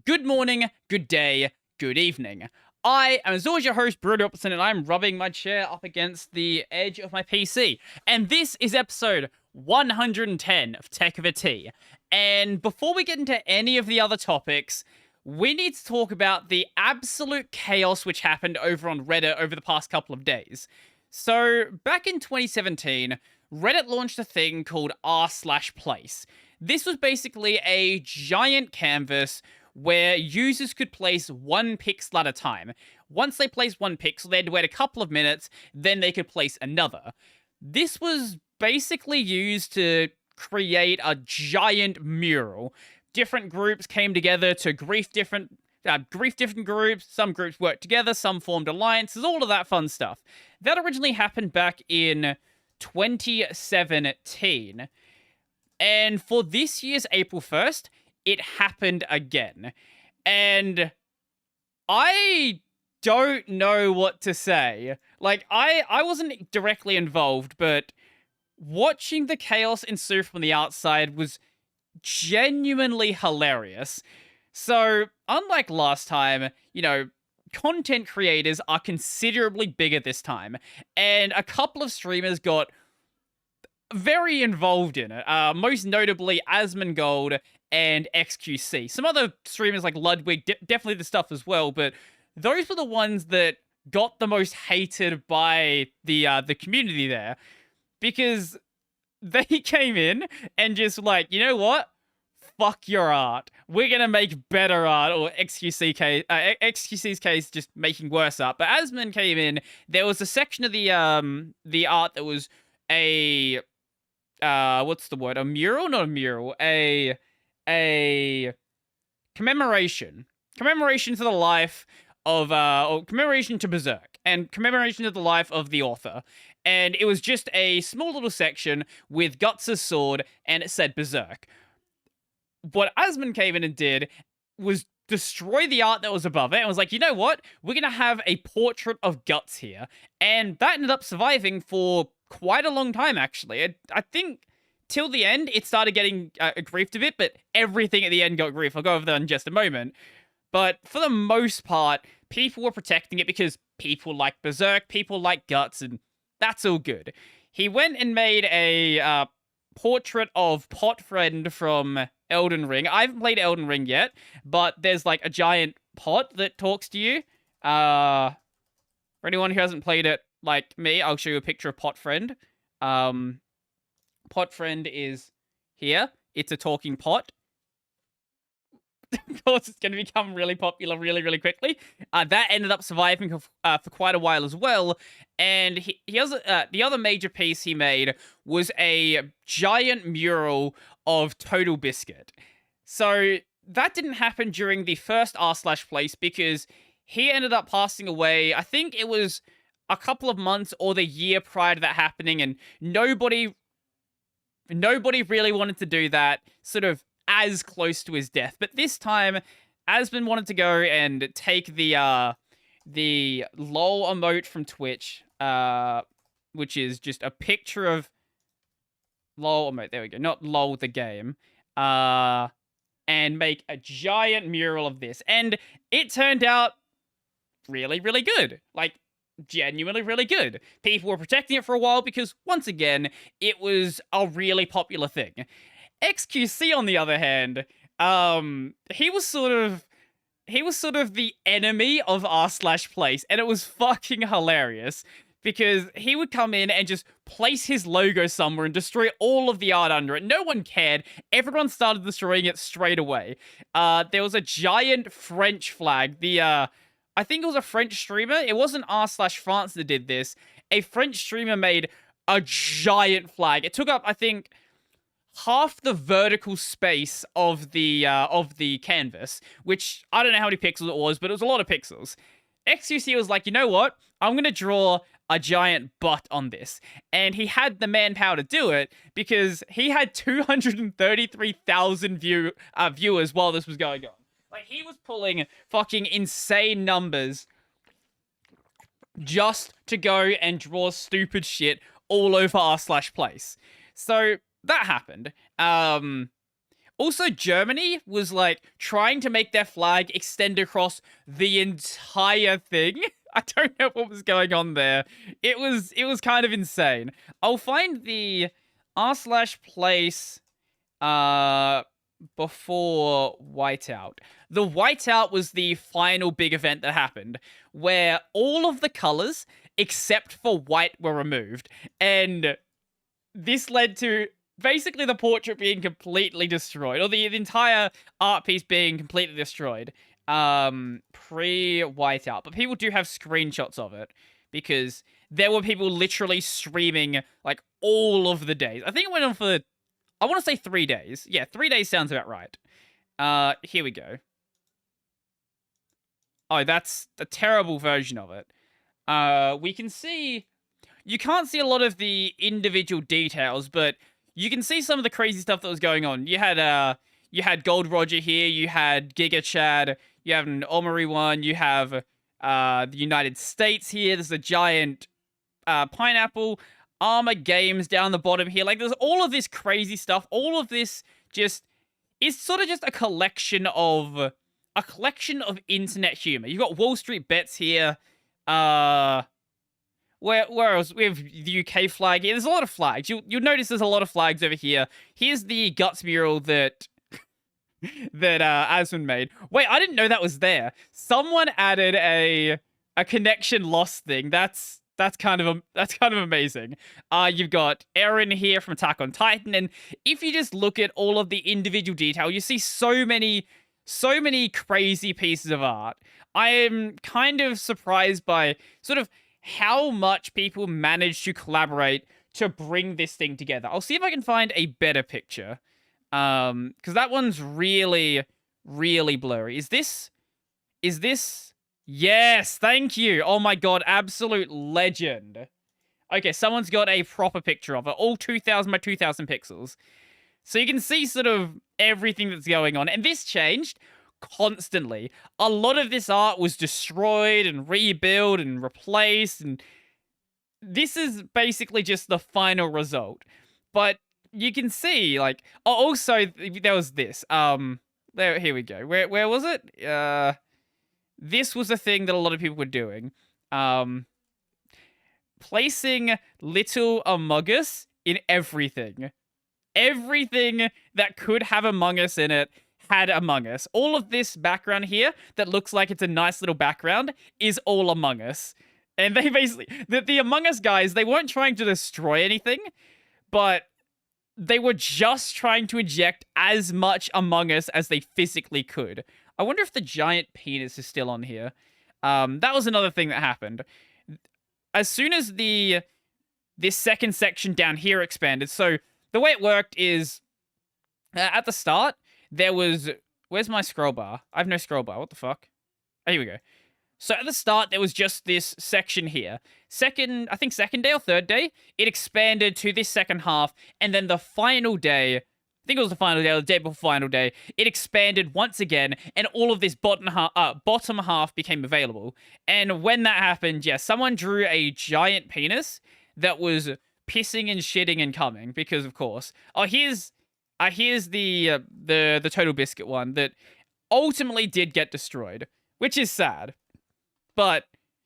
good morning, good day, good evening. I am as always your host, Bruno Opperson, and I'm rubbing my chair up against the edge of my PC. And this is episode 110 of Tech of a Tea. And before we get into any of the other topics, we need to talk about the absolute chaos which happened over on Reddit over the past couple of days. So, back in 2017, Reddit launched a thing called r/place. This was basically a giant canvas where users could place one pixel at a time. Once they placed one pixel, they had to wait a couple of minutes, then they could place another. This was basically used to create a giant mural. Different groups came together to grief different groups. Some groups worked together, some formed alliances, all of that fun stuff. That originally happened back in 2017. And for this year's April 1st, it happened again. And I don't know what to say. Like, I wasn't directly involved, but watching the chaos ensue from the outside was genuinely hilarious. So, unlike last time, content creators are considerably bigger this time. And a couple of streamers got very involved in it. Most notably, Asmongold and XQC. Some other streamers like Ludwig, definitely the stuff as well, but those were the ones that got the most hated by the community there, because they came in and just like, you know what? Fuck your art. We're gonna make better art, or XQC's case, just making worse art. But Asmon came in. There was a section of the art that was a what's the word? A mural? Not a mural. A commemoration. Commemoration to the life of or commemoration to Berserk, and commemoration to the life of the author. And it was just a small little section with Guts' sword, and it said Berserk. What Asmon came in and did was destroy the art that was above it, and was like, you know what? We're gonna have a portrait of Guts here. And that ended up surviving for quite a long time, actually. I think till the end, it started getting griefed a bit, but everything at the end got grief. I'll go over that in just a moment. But for the most part, people were protecting it because people like Berserk, people like Guts, and that's all good. He went and made a portrait of Pot Friend from Elden Ring. I haven't played Elden Ring yet, but there's like a giant pot that talks to you. For anyone who hasn't played it like me, I'll show you a picture of Pot Friend. Pot Friend is here. It's a talking pot. Of course, it's going to become really popular really, really quickly. That ended up surviving for quite a while as well. And he has the other major piece he made was a giant mural of Total Biscuit. So that didn't happen during the first r/place because he ended up passing away. I think it was a couple of months or the year prior to that happening, and nobody really wanted to do that sort of as close to his death. But this time, Asmon wanted to go and take the lol emote from Twitch, which is just a picture of lol emote. There we go. Not lol the game. And make a giant mural of this. And it turned out really, really good. Like, genuinely really good. People were protecting it for a while because, once again, it was a really popular thing. XQC, on the other hand, he was sort of the enemy of r/place, and it was fucking hilarious because he would come in and just place his logo somewhere and destroy all of the art under it. No one cared. Everyone started destroying it straight away. There was a giant French flag. I think it was a French streamer. It wasn't r/France that did this. A French streamer made a giant flag. It took up, I think, half the vertical space of the canvas, which I don't know how many pixels it was, but it was a lot of pixels. XQC was like, you know what? I'm going to draw a giant butt on this. And he had the manpower to do it because he had 233,000 viewers while this was going on. Like, he was pulling fucking insane numbers just to go and draw stupid shit all over r/place. So that happened. Also, Germany was like trying to make their flag extend across the entire thing. I don't know what was going on there. It was kind of insane. I'll find the r/place before whiteout. The whiteout was the final big event that happened where all of the colors except for white were removed, and this led to basically the portrait being completely destroyed, or the entire art piece being completely destroyed pre-whiteout. But people do have screenshots of it because there were people literally streaming like all of the days. I think it went on for, I want to say 3 days. Yeah, 3 days sounds about right. Here we go. Oh, that's a terrible version of it. We can see, you can't see a lot of the individual details, but you can see some of the crazy stuff that was going on. You had Gold Roger here, you had Giga Chad, you have an Omori one, you have the United States here, there's a giant pineapple, Armor Games down the bottom here. Like, there's all of this crazy stuff. All of this just is sort of just a collection of internet humor. You've got Wall Street Bets here. Where else? We have the UK flag here. There's a lot of flags. You'll notice there's a lot of flags over here. Here's the Guts mural that Asmund made. Wait, I didn't know that was there. Someone added a connection lost thing. That's kind of amazing. You've got Eren here from Attack on Titan, and if you just look at all of the individual detail, you see so many crazy pieces of art. I am kind of surprised by sort of how much people managed to collaborate to bring this thing together. I'll see if I can find a better picture. Because that one's really, really blurry. Is this? Yes, thank you. Oh my god, absolute legend. Okay, someone's got a proper picture of it. All 2,000 by 2,000 pixels. So you can see sort of everything that's going on. And this changed constantly. A lot of this art was destroyed and rebuilt and replaced. And this is basically just the final result. But you can see, like, also there was this. Here we go. Where was it? This was a thing that a lot of people were doing. Placing little Among Us in everything. Everything that could have Among Us in it had Among Us. All of this background here that looks like it's a nice little background is all Among Us. And they basically, the Among Us guys, they weren't trying to destroy anything, but they were just trying to inject as much Among Us as they physically could. I wonder if the giant penis is still on here. That was another thing that happened. As soon as this second section down here expanded, so the way it worked is, at the start, there was, where's my scroll bar? I have no scroll bar, what the fuck? Oh, here we go. So at the start, there was just this section here. I think second day or third day, it expanded to this second half, and then the final day, I think it was the final day or the day before final day, it expanded once again, and all of this bottom half became available. And when that happened, yeah, someone drew a giant penis that was pissing and shitting and coming, because of course. Oh, here's the Total Biscuit one that ultimately did get destroyed, which is sad. But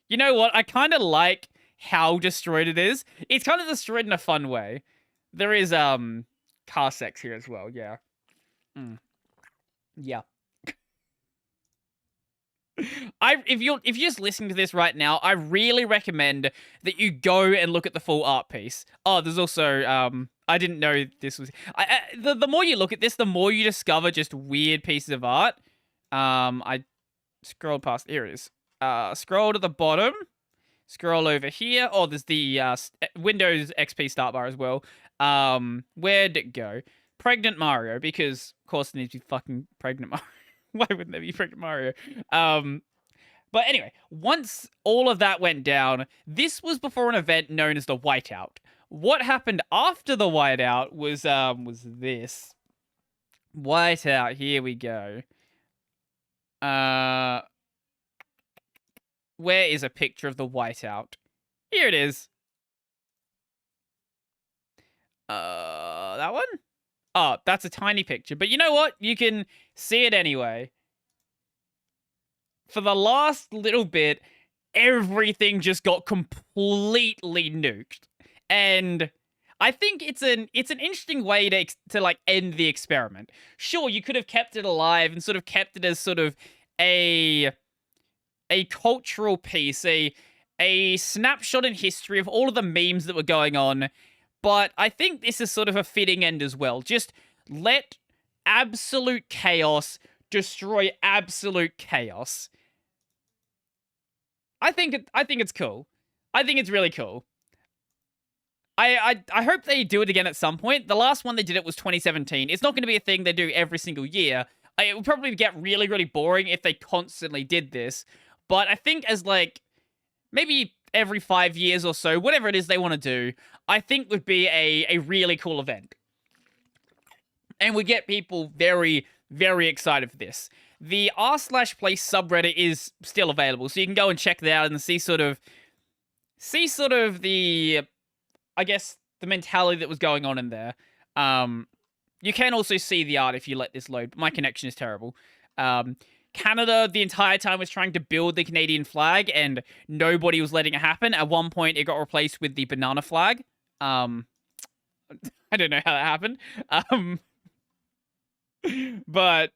you know what? I kind of like how destroyed it is. It's kind of destroyed in a fun way. There is car sex here as well. Yeah. Yeah. If you're just listening to this right now, I really recommend that you go and look at the full art piece. Oh, there's also I didn't know this was. The more you look at this, the more you discover just weird pieces of art. I scrolled past. Here it is. Scroll to the bottom. Scroll over here. Oh, there's the Windows XP start bar as well. Where'd it go? Pregnant Mario, because of course it needs to be fucking pregnant Mario. Why wouldn't there be pregnant Mario? But anyway, once all of that went down, this was before an event known as the Whiteout. What happened after the Whiteout was this. Whiteout, here we go. Where is a picture of the whiteout? Here it is. That one? Oh, that's a tiny picture. But you know what? You can see it anyway. For the last little bit, everything just got completely nuked. And I think it's an interesting way to like end the experiment. Sure, you could have kept it alive and sort of kept it as sort of a cultural piece, a snapshot in history of all of the memes that were going on. But I think this is sort of a fitting end as well. Just let absolute chaos destroy absolute chaos. I think it's cool. I think it's really cool. I hope they do it again at some point. The last one they did it was 2017. It's not going to be a thing they do every single year. It would probably get really, really boring if they constantly did this. But I think as like maybe every 5 years or so, whatever it is they want to do, I think would be a really cool event. And we get people very, very excited for this. The r/play subreddit is still available, so you can go and check that out and see sort of the, I guess, the mentality that was going on in there. You can also see the art if you let this load, but my connection is terrible. Canada, the entire time, was trying to build the Canadian flag, and nobody was letting it happen. At one point, it got replaced with the banana flag. I don't know how that happened. But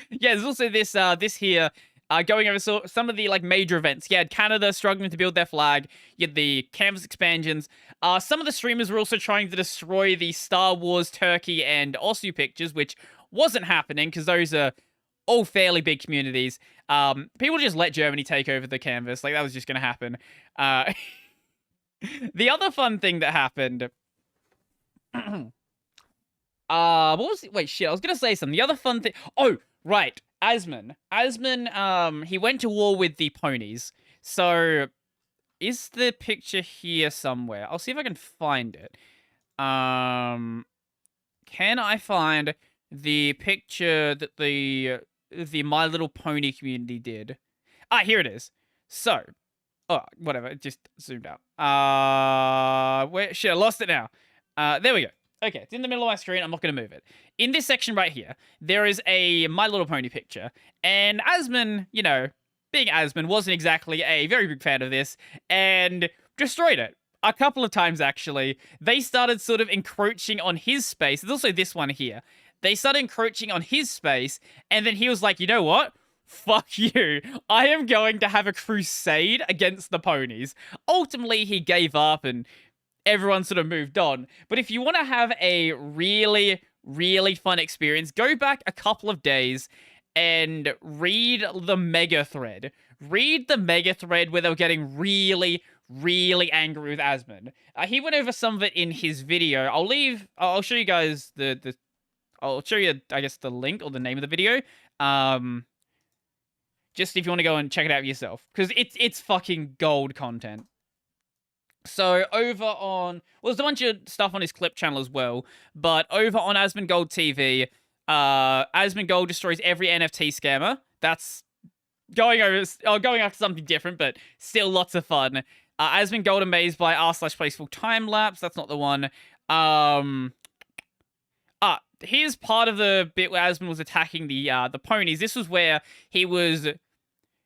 yeah, there's also this here going over some of the like major events. You had Canada struggling to build their flag. You had the canvas expansions. Some of the streamers were also trying to destroy the Star Wars Turkey and Osu pictures, which wasn't happening because those are all fairly big communities. People just let Germany take over the canvas. Like, that was just going to happen. The other fun thing that happened... what was it? Wait, shit, I was going to say something. The other fun thing... Oh, right. Asman, he went to war with the ponies. So, is the picture here somewhere? I'll see if I can find it. Can I find the picture that the My Little Pony community did? Ah, here it is. So, oh, whatever, it just zoomed out. Where? Shit, I lost it now. There we go. Okay, it's in the middle of my screen. I'm not going to move it. In this section right here, there is a My Little Pony picture. And Asman, you know, being Asman, wasn't exactly a very big fan of this and destroyed it. A couple of times, actually. They started sort of encroaching on his space. There's also this one here. They started encroaching on his space, and then he was like, you know what? Fuck you. I am going to have a crusade against the ponies. Ultimately, he gave up and everyone sort of moved on. But if you want to have a really, really fun experience, go back a couple of days and read the mega thread. Read the mega thread where they were getting really, really angry with Asman. He went over some of it in his video. I'll show you guys I'll show you, I guess, the link or the name of the video. Just if you want to go and check it out yourself. Because it's fucking gold content. So over on... Well, there's a bunch of stuff on his clip channel as well. But over on Asmongold TV, Asmongold destroys every NFT scammer. That's going after something different, but still lots of fun. Asmongold amazed by r/playful time lapse. That's not the one. Here's part of the bit where Asman was attacking the ponies. This was where he was...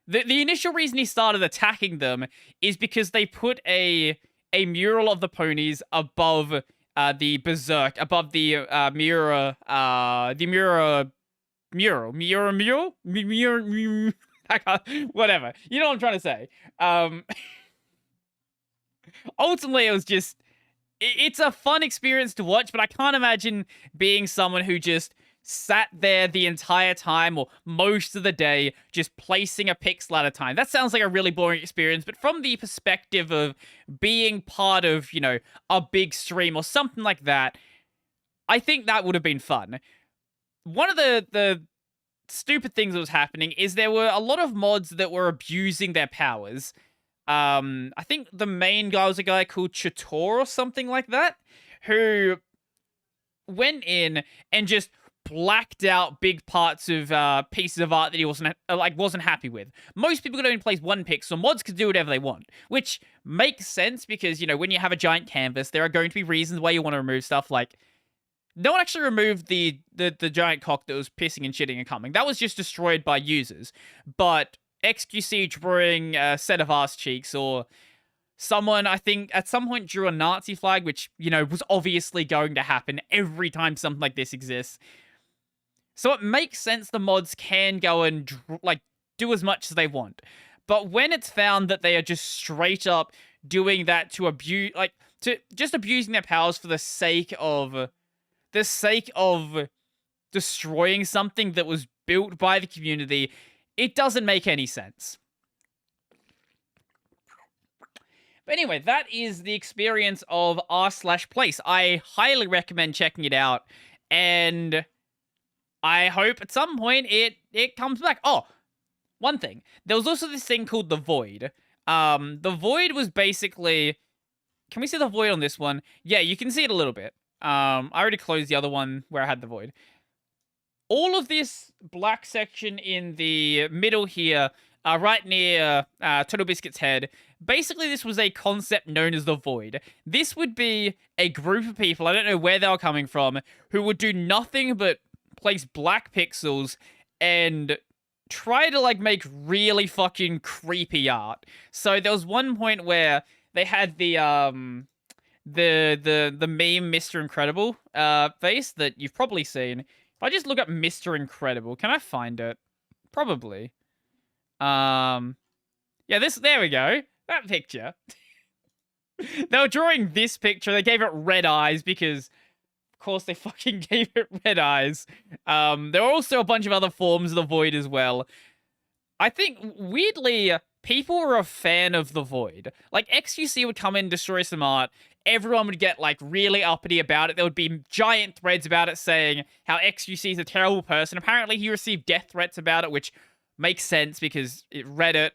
The initial reason he started attacking them is because they put a mural of the ponies above the Berserk, above the mural, whatever. You know what I'm trying to say. Ultimately, it was just... It's a fun experience to watch, but I can't imagine being someone who just sat there the entire time or most of the day just placing a pixel at a time. That sounds like a really boring experience, but from the perspective of being part of, you know, a big stream or something like that, I think that would have been fun. One of the stupid things that was happening is there were a lot of mods that were abusing their powers. I think the main guy was a guy called Chator or something like that, who went in and just blacked out big parts of pieces of art that he wasn't happy with. Most people could only place 1 pixel. Mods could do whatever they want, which makes sense because, you know, when you have a giant canvas, there are going to be reasons why you want to remove stuff. Like, no one actually removed the giant cock that was pissing and shitting and coming. That was just destroyed by users. But XQC drawing a set of ass cheeks, or someone, I think, at some point drew a Nazi flag, which, you know, was obviously going to happen every time something like this exists. So it makes sense the mods can go and, like, do as much as they want. But when it's found that they are just straight up doing that to abuse, like, to just abusing their powers for the sake of destroying something that was built by the community, it doesn't make any sense. But anyway, that is the experience of r/place. I highly recommend checking it out, and I hope at some point it comes back. Oh, one thing. There was also this thing called the Void. The Void was basically... Can we see the Void on this one? Yeah, you can see it a little bit. I already closed the other one where I had the Void. All of this black section in the middle here, right near Total Biscuit's head, basically this was a concept known as the Void. This would be a group of people, I don't know where they were coming from, who would do nothing but place black pixels and try to, like, make really fucking creepy art. So there was one point where they had the meme Mr. Incredible face that you've probably seen. If I just look up Mr. Incredible, can I find it? Probably. Yeah, there we go. That picture. They were drawing this picture. They gave it red eyes because, of course, they fucking gave it red eyes. There were also a bunch of other forms of the Void as well. I think, weirdly, people were a fan of the Void. Like, XQC would come in, destroy some art. Everyone would get, like, really uppity about it. There would be giant threads about it saying how XQC is a terrible person. Apparently, he received death threats about it, which makes sense because it Reddit.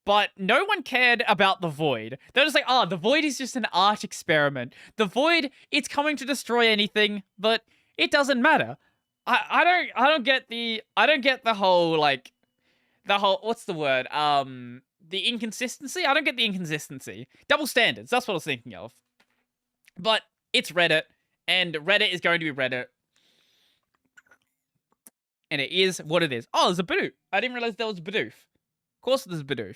But no one cared about the Void. They're just like, oh, the Void is just an art experiment. The Void, it's coming to destroy anything, but it doesn't matter. I don't get the whole, like, what's the word? The inconsistency? I don't get the inconsistency. Double standards, that's what I was thinking of. But it's Reddit, and Reddit is going to be Reddit. And it is what it is. Oh, there's a Bidoof. I didn't realize there was a Bidoof. Of course there's a Bidoof.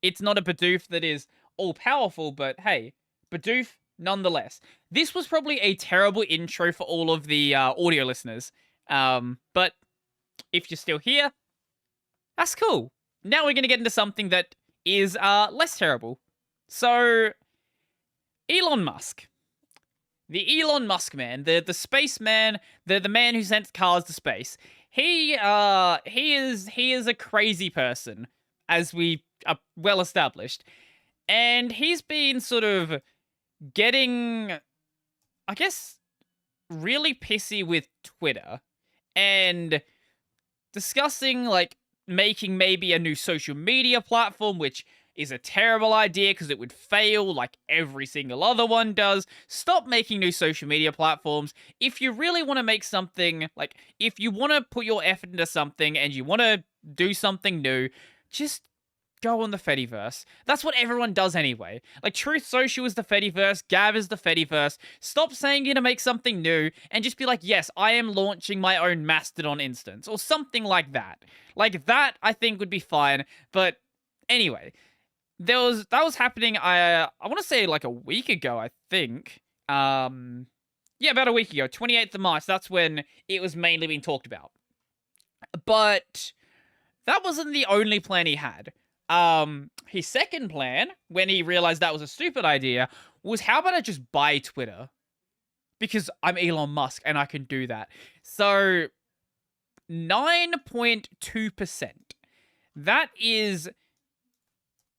It's not a Bidoof that is all-powerful, but hey, Bidoof nonetheless. This was probably a terrible intro for all of the audio listeners. But if you're still here, that's cool. Now we're going to get into something that is less terrible. So, Elon Musk. The Elon Musk man, the space man, the man who sent cars to space. He is a crazy person, as we are well established. And he's been sort of getting, I guess, really pissy with Twitter. And discussing, like, making maybe a new social media platform, which is a terrible idea because it would fail like every single other one does. Stop making new social media platforms. If you really want to make something, like, if you want to put your effort into something and you want to do something new, just go on the Fediverse. That's what everyone does anyway. Like, Truth Social is the Fediverse, Gav is the Fediverse. Stop saying you're gonna make something new and just be like, yes, I am launching my own Mastodon instance, or something like that. Like, that, I think, would be fine, but anyway. That was happening, I want to say, like, a week ago, I think. Yeah, about a week ago, 28th of March, that's when it was mainly being talked about. But that wasn't the only plan he had. His second plan, when he realized that was a stupid idea, was how about I just buy Twitter? Because I'm Elon Musk and I can do that. So, 9.2%. That is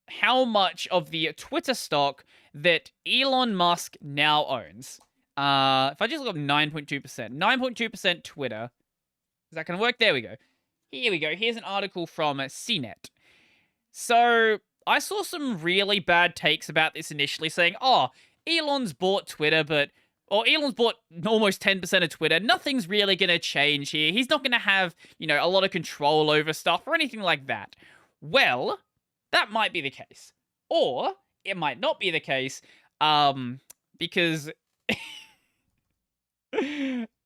how much of the Twitter stock that Elon Musk now owns. If I just look up 9.2%. 9.2% Twitter. Is that going to work? There we go. Here we go. Here's an article from CNET. So, I saw some really bad takes about this initially, saying, oh, Elon's bought Twitter, but or Elon's bought almost 10% of Twitter. Nothing's really going to change here. He's not going to have, a lot of control over stuff or anything like that. Well, that might be the case. Or it might not be the case, because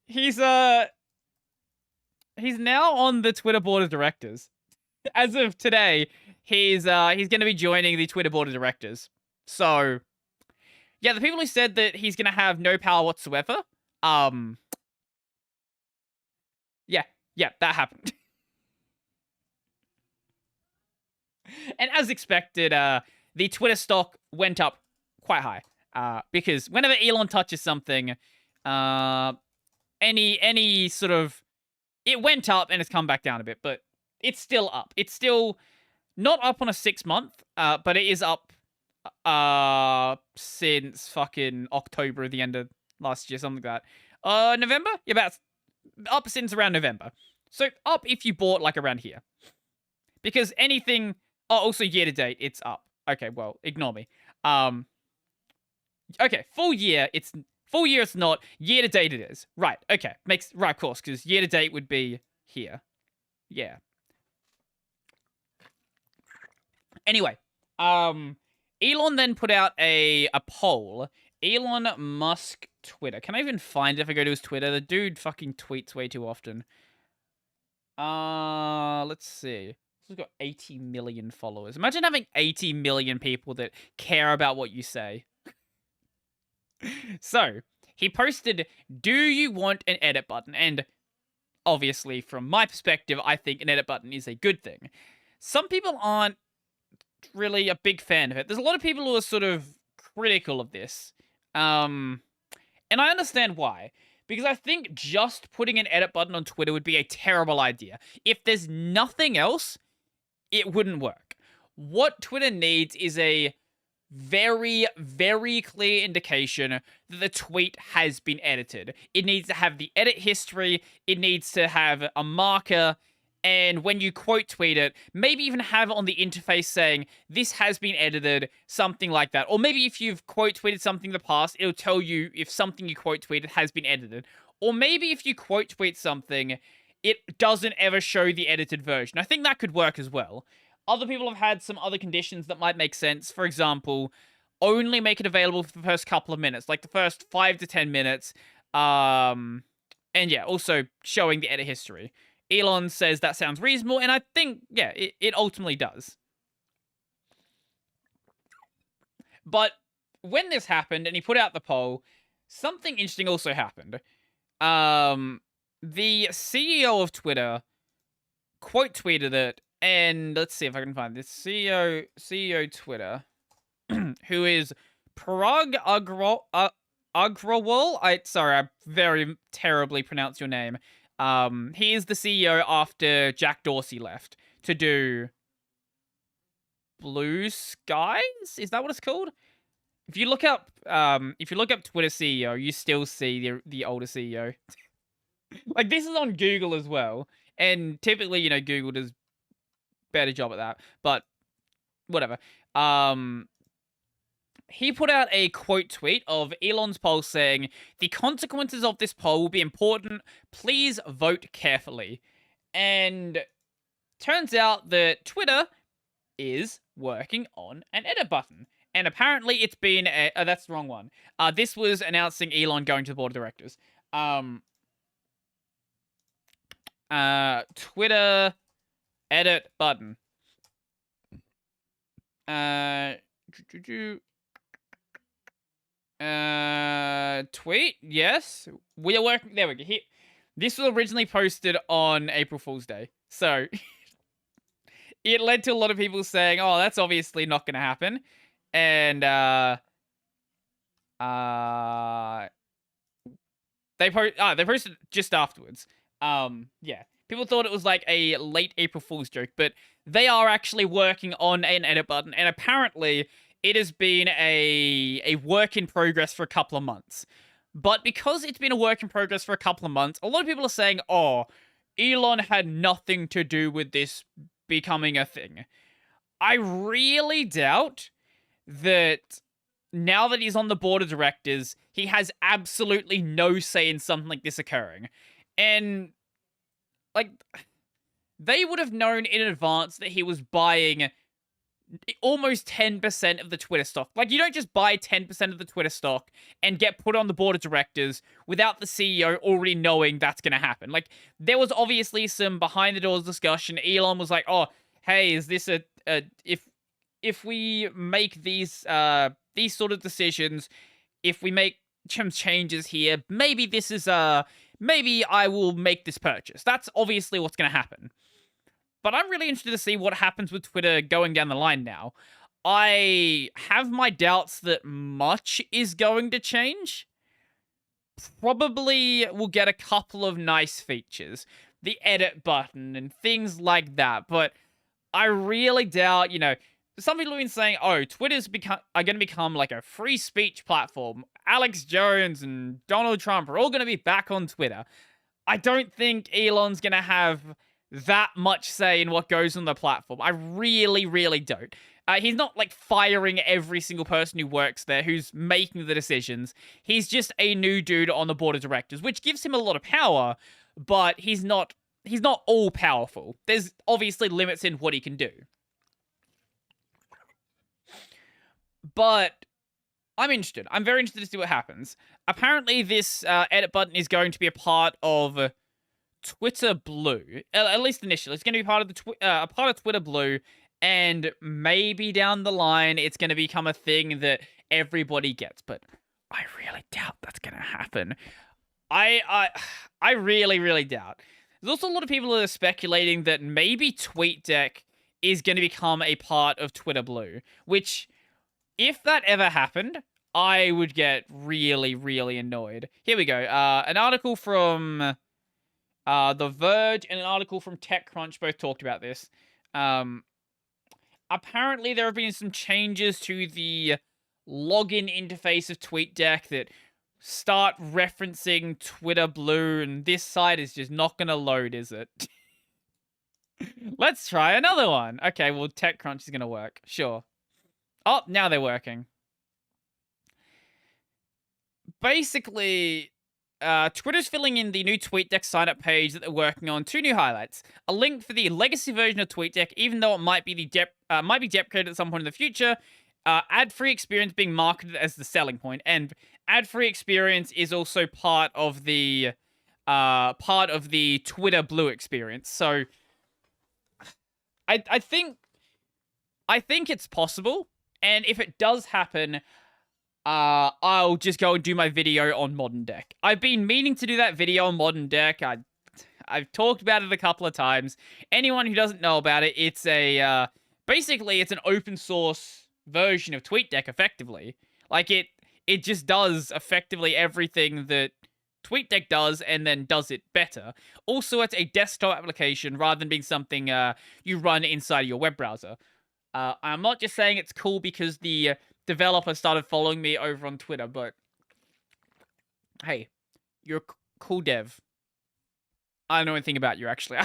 he's now on the Twitter board of directors. As of today, he's going to be joining the Twitter board of directors. So, yeah, the people who said that he's going to have no power whatsoever, yeah, that happened. And as expected, the Twitter stock went up quite high, because whenever Elon touches something, any sort of, it went up and it's come back down a bit, but it's still up. It's still not up on a 6-month, but it is up since fucking October, the end of last year, something like that. November? Yeah, about up since around November. So up if you bought like around here. Because anything, also year to date, it's up. Okay, well, ignore me. Okay, full year it's not, year to date it is. Right, okay. Right, of course, because year to date would be here. Yeah. Anyway, Elon then put out a poll. Elon Musk Twitter. Can I even find it if I go to his Twitter? The dude fucking tweets way too often. Let's see. He's got 80 million followers. Imagine having 80 million people that care about what you say. So, he posted, "Do you want an edit button?" And obviously, from my perspective, I think an edit button is a good thing. Some people aren't really a big fan of it. There's a lot of people who are sort of critical of this. And I understand why. Because I think just putting an edit button on Twitter would be a terrible idea. If there's nothing else, it wouldn't work. What Twitter needs is a very, very clear indication that the tweet has been edited. It needs to have the edit history, it needs to have a marker, and when you quote tweet it, maybe even have it on the interface saying, "This has been edited," something like that. Or maybe if you've quote tweeted something in the past, it'll tell you if something you quote tweeted has been edited. Or maybe if you quote tweet something, it doesn't ever show the edited version. I think that could work as well. Other people have had some other conditions that might make sense. For example, only make it available for the first couple of minutes, like the first 5 to 10 minutes. And yeah, also showing the edit history. Elon says that sounds reasonable, and I think, yeah, it ultimately does. But when this happened, and he put out the poll, something interesting also happened. The CEO of Twitter quote tweeted it, and let's see if I can find this. CEO Twitter, who is Parag Agrawal. Sorry, I very terribly pronounced your name. He is the CEO after Jack Dorsey left to do Blue Skies? Is that what it's called? If you look up Twitter CEO, you still see the older CEO. Like, this is on Google as well, and typically, Google does better job at that, but whatever. He put out a quote tweet of Elon's poll saying, "The consequences of this poll will be important. Please vote carefully." And turns out that Twitter is working on an edit button. And apparently it's been that's the wrong one. This was announcing Elon going to the board of directors. Twitter edit button. Tweet, yes. We are working. There we go. Here. This was originally posted on April Fool's Day. So it led to a lot of people saying, "Oh, that's obviously not going to happen." And they posted just afterwards. Yeah. People thought it was like a late April Fool's joke, but they are actually working on an edit button, and apparently it has been a work in progress for a couple of months. But because it's been a work in progress for a couple of months, a lot of people are saying, "Oh, Elon had nothing to do with this becoming a thing." I really doubt that now that he's on the board of directors, he has absolutely no say in something like this occurring. And, like, they would have known in advance that he was buying almost 10% of the Twitter stock. Like, you don't just buy 10% of the Twitter stock and get put on the board of directors without the CEO already knowing that's going to happen. Like, there was obviously some behind the doors discussion. Elon was like, oh, hey, is this if we make these sort of decisions, if we make some changes here, maybe this is maybe I will make this purchase. That's obviously what's going to happen. But I'm really interested to see what happens with Twitter going down the line now. I have my doubts that much is going to change. Probably we'll get a couple of nice features. The edit button and things like that. But I really doubt, some people have been saying, oh, Twitter's are going to become like a free speech platform. Alex Jones and Donald Trump are all going to be back on Twitter. I don't think Elon's going to have that much say in what goes on the platform. I really, really don't. He's not like firing every single person who works there who's making the decisions. He's just a new dude on the board of directors, which gives him a lot of power, but he's not all powerful. There's obviously limits in what he can do. But I'm interested. I'm very interested to see what happens. Apparently this edit button is going to be a part of Twitter Blue, at least initially. It's going to be part of part of Twitter Blue, and maybe down the line it's going to become a thing that everybody gets. But I really doubt that's going to happen. I really, really doubt. There's also a lot of people that are speculating that maybe TweetDeck is going to become a part of Twitter Blue, which, if that ever happened, I would get really, really annoyed. Here we go. An article from The Verge and an article from TechCrunch both talked about this. Apparently, there have been some changes to the login interface of TweetDeck that start referencing Twitter Blue, and this site is just not going to load, is it? Let's try another one. Okay, well, TechCrunch is going to work. Sure. Oh, now they're working. Basically, Twitter's filling in the new TweetDeck sign-up page that they're working on. 2 new highlights: a link for the legacy version of TweetDeck, even though it might be deprecated at some point in the future. Ad-free experience being marketed as the selling point, and ad-free experience is also part of the Twitter Blue experience. So, I think it's possible, and if it does happen, I'll just go and do my video on Modern Deck. I've been meaning to do that video on Modern Deck. I've talked about it a couple of times. Anyone who doesn't know about it, it's basically it's an open source version of TweetDeck, effectively. Like, it just does effectively everything that TweetDeck does, and then does it better. Also, it's a desktop application rather than being something you run inside of your web browser. I'm not just saying it's cool because the developer started following me over on Twitter, but hey, you're a cool dev. I don't know anything about you, actually.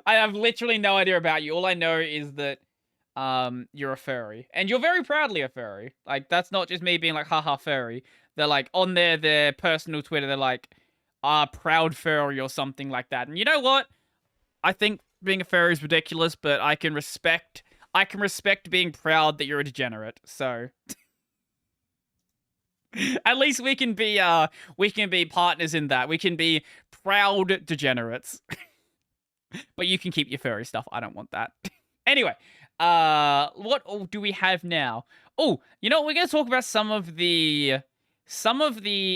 I have literally no idea about you. All I know is that you're a furry, and you're very proudly a furry. Like, that's not just me being like, haha, furry. They're like, on their personal Twitter, they're like, proud furry or something like that. And you know what? I think being a furry is ridiculous, but I can respect being proud that you're a degenerate. So at least we can be partners in that. We can be proud degenerates. But you can keep your furry stuff. I don't want that. Anyway, what do we have now? Oh, you know what? We're going to talk about some of the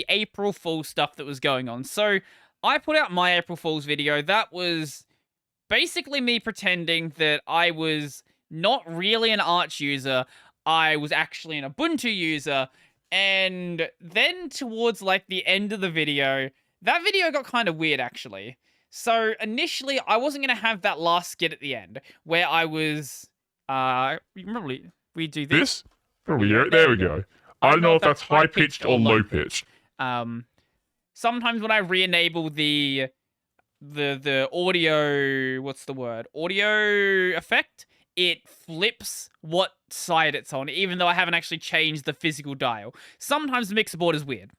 April Fool's stuff that was going on. So I put out my April Fool's video. That was basically me pretending that I was not really an Arch user. I was actually an Ubuntu user. And then towards like the end of the video, that video got kind of weird, actually. So initially, I wasn't going to have that last skit at the end where I was, probably we do this. There we go. I don't know if that's high-pitched or low-pitched. Sometimes when I re-enable the audio, what's the word? Audio effect, it flips what side it's on, even though I haven't actually changed the physical dial. Sometimes the mixer board is weird.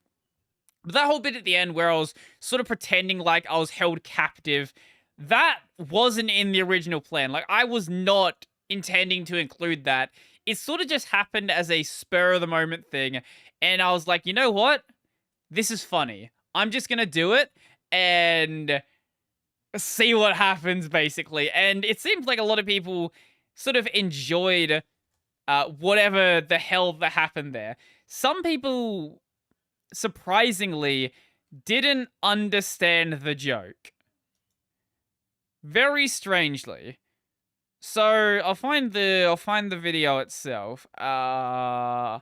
But that whole bit at the end where I was sort of pretending like I was held captive, that wasn't in the original plan. Like, I was not intending to include that. It sort of just happened as a spur of the moment thing. And I was like, you know what? This is funny. I'm just going to do it and see what happens, basically. And it seems like a lot of people sort of enjoyed whatever the hell that happened there. Some people, surprisingly, didn't understand the joke. Very strangely. So I'll find the video itself. Oh,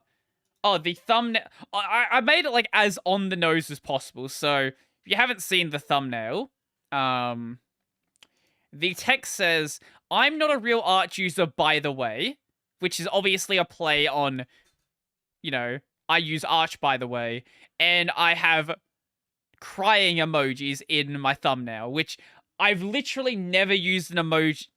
the thumbnail. I made it like as on the nose as possible. So if you haven't seen the thumbnail, the text says, "I'm not a real Arch user, by the way," which is obviously a play on, you know, I use Arch, by the way, and I have crying emojis in my thumbnail, which I've literally never used an emoji.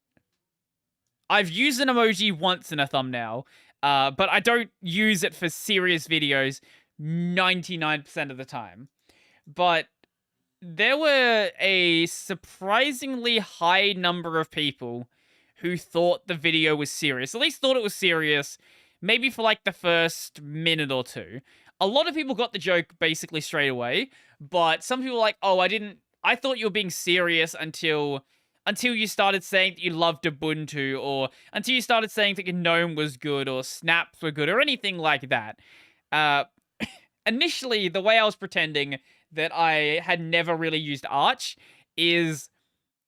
I've used an emoji once in a thumbnail, but I don't use it for serious videos 99% of the time. But there were a surprisingly high number of people who thought the video was serious. At least thought it was serious, maybe for like the first minute or two. A lot of people got the joke basically straight away, but some people were like, oh, I thought you were being serious until you started saying that you loved Ubuntu, or until you started saying that your GNOME was good, or snaps were good, or anything like that. Initially, the way I was pretending that I had never really used Arch is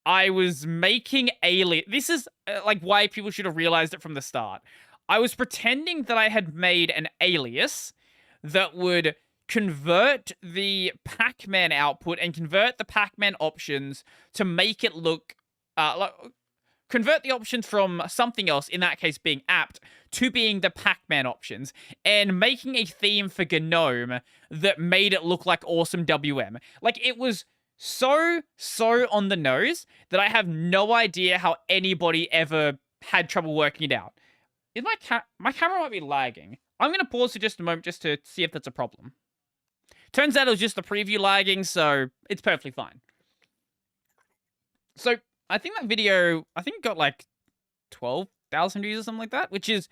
I was making alias. This is like why people should have realized it from the start. I was pretending that I had made an alias that would convert the Pac-Man output and convert the Pac-Man options to make it look convert the options from something else, in that case being apt, to being the Pac-Man options, and making a theme for GNOME that made it look like awesome WM. Like, it was so on the nose that I have no idea how anybody ever had trouble working it out. Is my camera might be lagging. I'm going to pause for just a moment just to see if that's a problem. Turns out it was just the preview lagging, so it's perfectly fine. So I think that video, got like 12,000 views or something like that, which is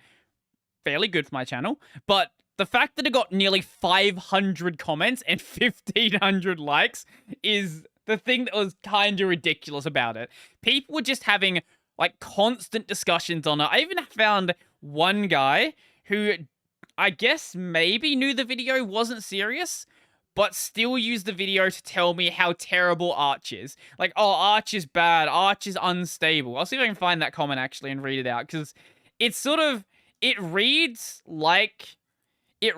fairly good for my channel. But the fact that it got nearly 500 comments and 1,500 likes is the thing that was kind of ridiculous about it. People were just having like constant discussions on it. I even found one guy who I guess maybe knew the video wasn't serious, but still used the video to tell me how terrible Arch is. Like, oh, Arch is bad, Arch is unstable. I'll see if I can find that comment actually and read it out, because it's sort of, it reads like a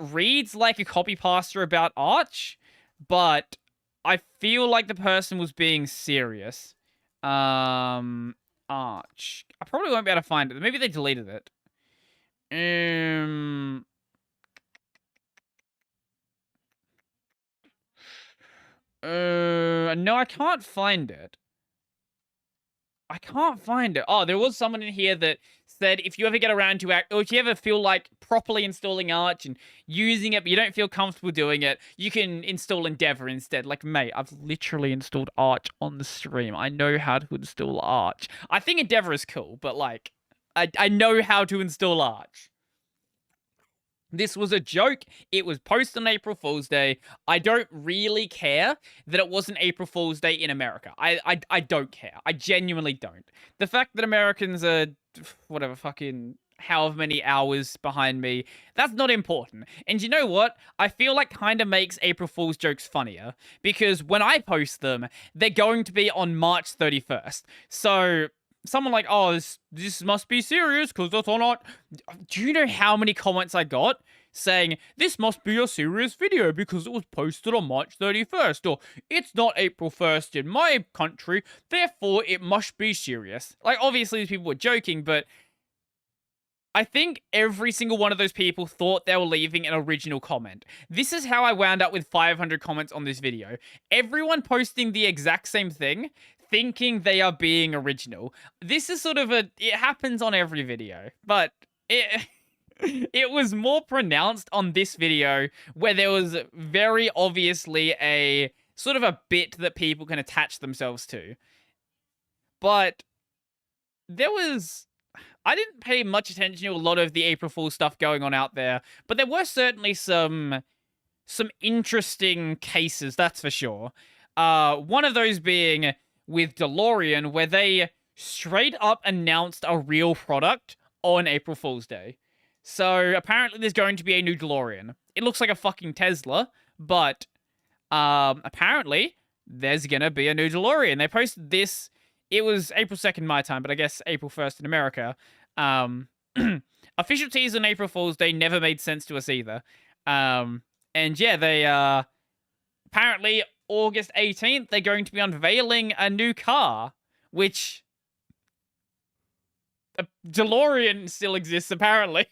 copy paster about Arch, but I feel like the person was being serious. Arch. I probably won't be able to find it. Maybe they deleted it. No, I can't find it. Oh, there was someone in here that said if you ever get around to or if you ever feel like properly installing Arch and using it, but you don't feel comfortable doing it, you can install Endeavor instead. Like, mate, I've literally installed Arch on the stream. I know how to install Arch. I think Endeavor is cool, but like, I know how to install Arch. This was a joke. It was posted on April Fool's Day. I don't really care that it wasn't April Fool's Day in America. I don't care. I genuinely don't. The fact that Americans are, whatever, fucking however many hours behind me, that's not important. And you know what? I feel like kind of makes April Fool's jokes funnier, because when I post them, they're going to be on March 31st. So someone like, oh, this must be serious because that's on Arch. Do you know how many comments I got saying, this must be a serious video because it was posted on March 31st, or it's not April 1st in my country, therefore it must be serious. Like, obviously these people were joking, but I think every single one of those people thought they were leaving an original comment. This is how I wound up with 500 comments on this video. Everyone posting the exact same thing, thinking they are being original. This is sort of it happens on every video, but it it was more pronounced on this video where there was very obviously a sort of a bit that people can attach themselves to. But I didn't pay much attention to a lot of the April Fool's stuff going on out there, but there were certainly some interesting cases, that's for sure. One of those being with DeLorean, where they straight up announced a real product on April Fool's Day. So apparently there's going to be a new DeLorean. It looks like a fucking Tesla, but apparently there's gonna be a new DeLorean. They posted this. It was April 2nd my time, but I guess April 1st in America. Official tease on April Fool's Day never made sense to us either. And yeah, they apparently August 18th they're going to be unveiling a new car, which a DeLorean still exists apparently.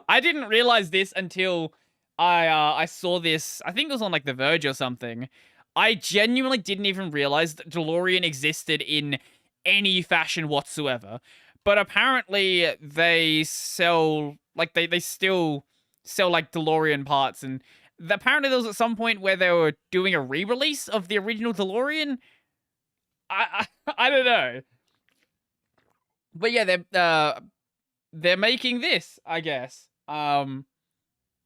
I didn't realize this until I saw this. I think it was on like The Verge or something. I genuinely didn't even realize that DeLorean existed in any fashion whatsoever. But apparently they sell, like, they still sell, like, DeLorean parts. And apparently there was at some point where they were doing a re-release of the original DeLorean. I don't know. But yeah, they're making this, I guess. I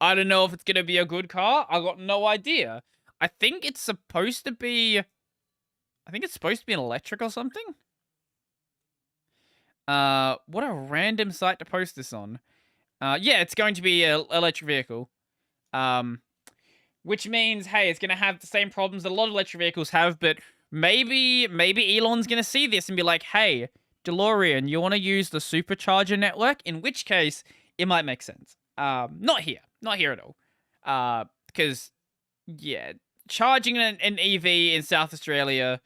don't know if it's gonna be a good car. I got no idea. I think it's supposed to be an electric or something. What a random site to post this on. Yeah, it's going to be an electric vehicle. Which means, hey, it's gonna have the same problems that a lot of electric vehicles have, but maybe Elon's gonna see this and be like, hey, DeLorean, you want to use the supercharger network? In which case, it might make sense. Not here at all. Because, yeah, charging an EV in South Australia,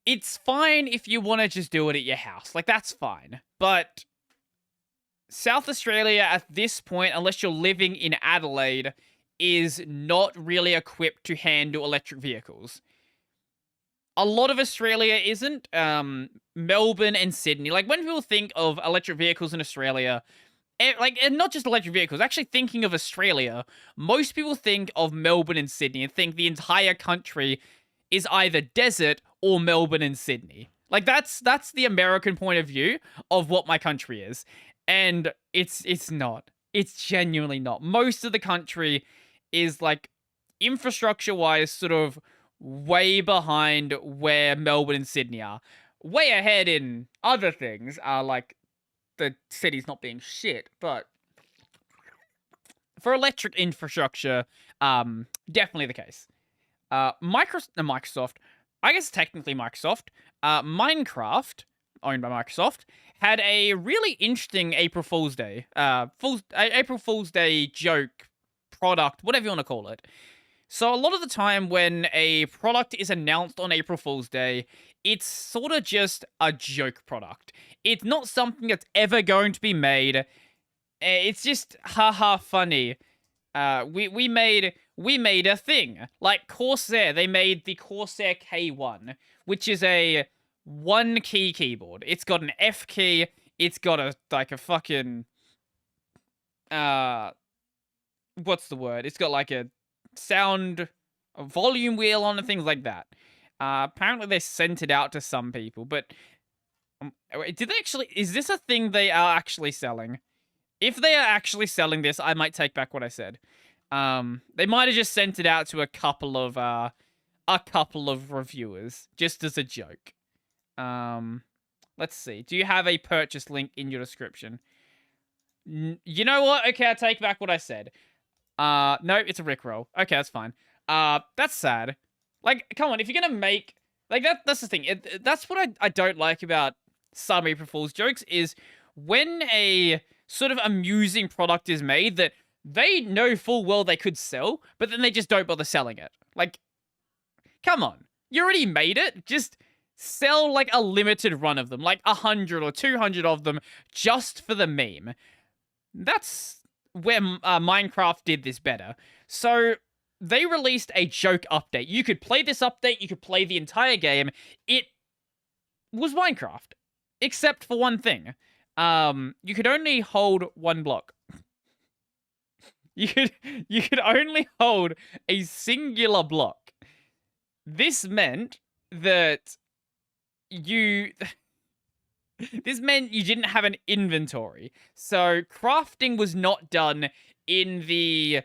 it's fine if you want to just do it at your house. Like, that's fine. But South Australia at this point, unless you're living in Adelaide, is not really equipped to handle electric vehicles. A lot of Australia isn't. Melbourne and Sydney. Like, when people think of electric vehicles in Australia, and not just electric vehicles, actually thinking of Australia, most people think of Melbourne and Sydney and think the entire country is either desert or Melbourne and Sydney. Like, that's the American point of view of what my country is. And it's not. It's genuinely not. Most of the country is, like, infrastructure-wise, sort of way behind where Melbourne and Sydney are. Way ahead in other things, like the city's not being shit, but for electric infrastructure, definitely the case. Microsoft, I guess technically Microsoft, Minecraft, owned by Microsoft, had a really interesting April Fool's Day, April Fool's Day joke, product, whatever you want to call it. So a lot of the time when a product is announced on April Fool's Day, it's sort of just a joke product. It's not something that's ever going to be made. It's just haha funny. We made a thing. Like Corsair, they made the Corsair K1, which is a one key keyboard. It's got an F key, it's got a fucking what's the word? It's got like a volume wheel on and things like that. Apparently they sent it out to some people, but did they actually? Is this a thing they are actually selling? If they are actually selling this, I might take back what I said. They might have just sent it out to a couple of reviewers just as a joke. Let's see. Do you have a purchase link in your description? You know what? Okay, I take back what I said. No, it's a Rickroll. Okay, that's fine. That's sad. Like, come on, if you're gonna make... Like, that's the thing. That's what I don't like about some April Fool's jokes, is when a sort of amusing product is made that they know full well they could sell, but then they just don't bother selling it. Like, come on. You already made it. Just sell, like, a limited run of them. Like, 100 or 200 of them just for the meme. That's where Minecraft did this better. So, they released a joke update. You could play this update, you could play the entire game. It was Minecraft, except for one thing. You could only hold one block. You could only hold a singular block. This meant that you didn't have an inventory. So crafting was not done in the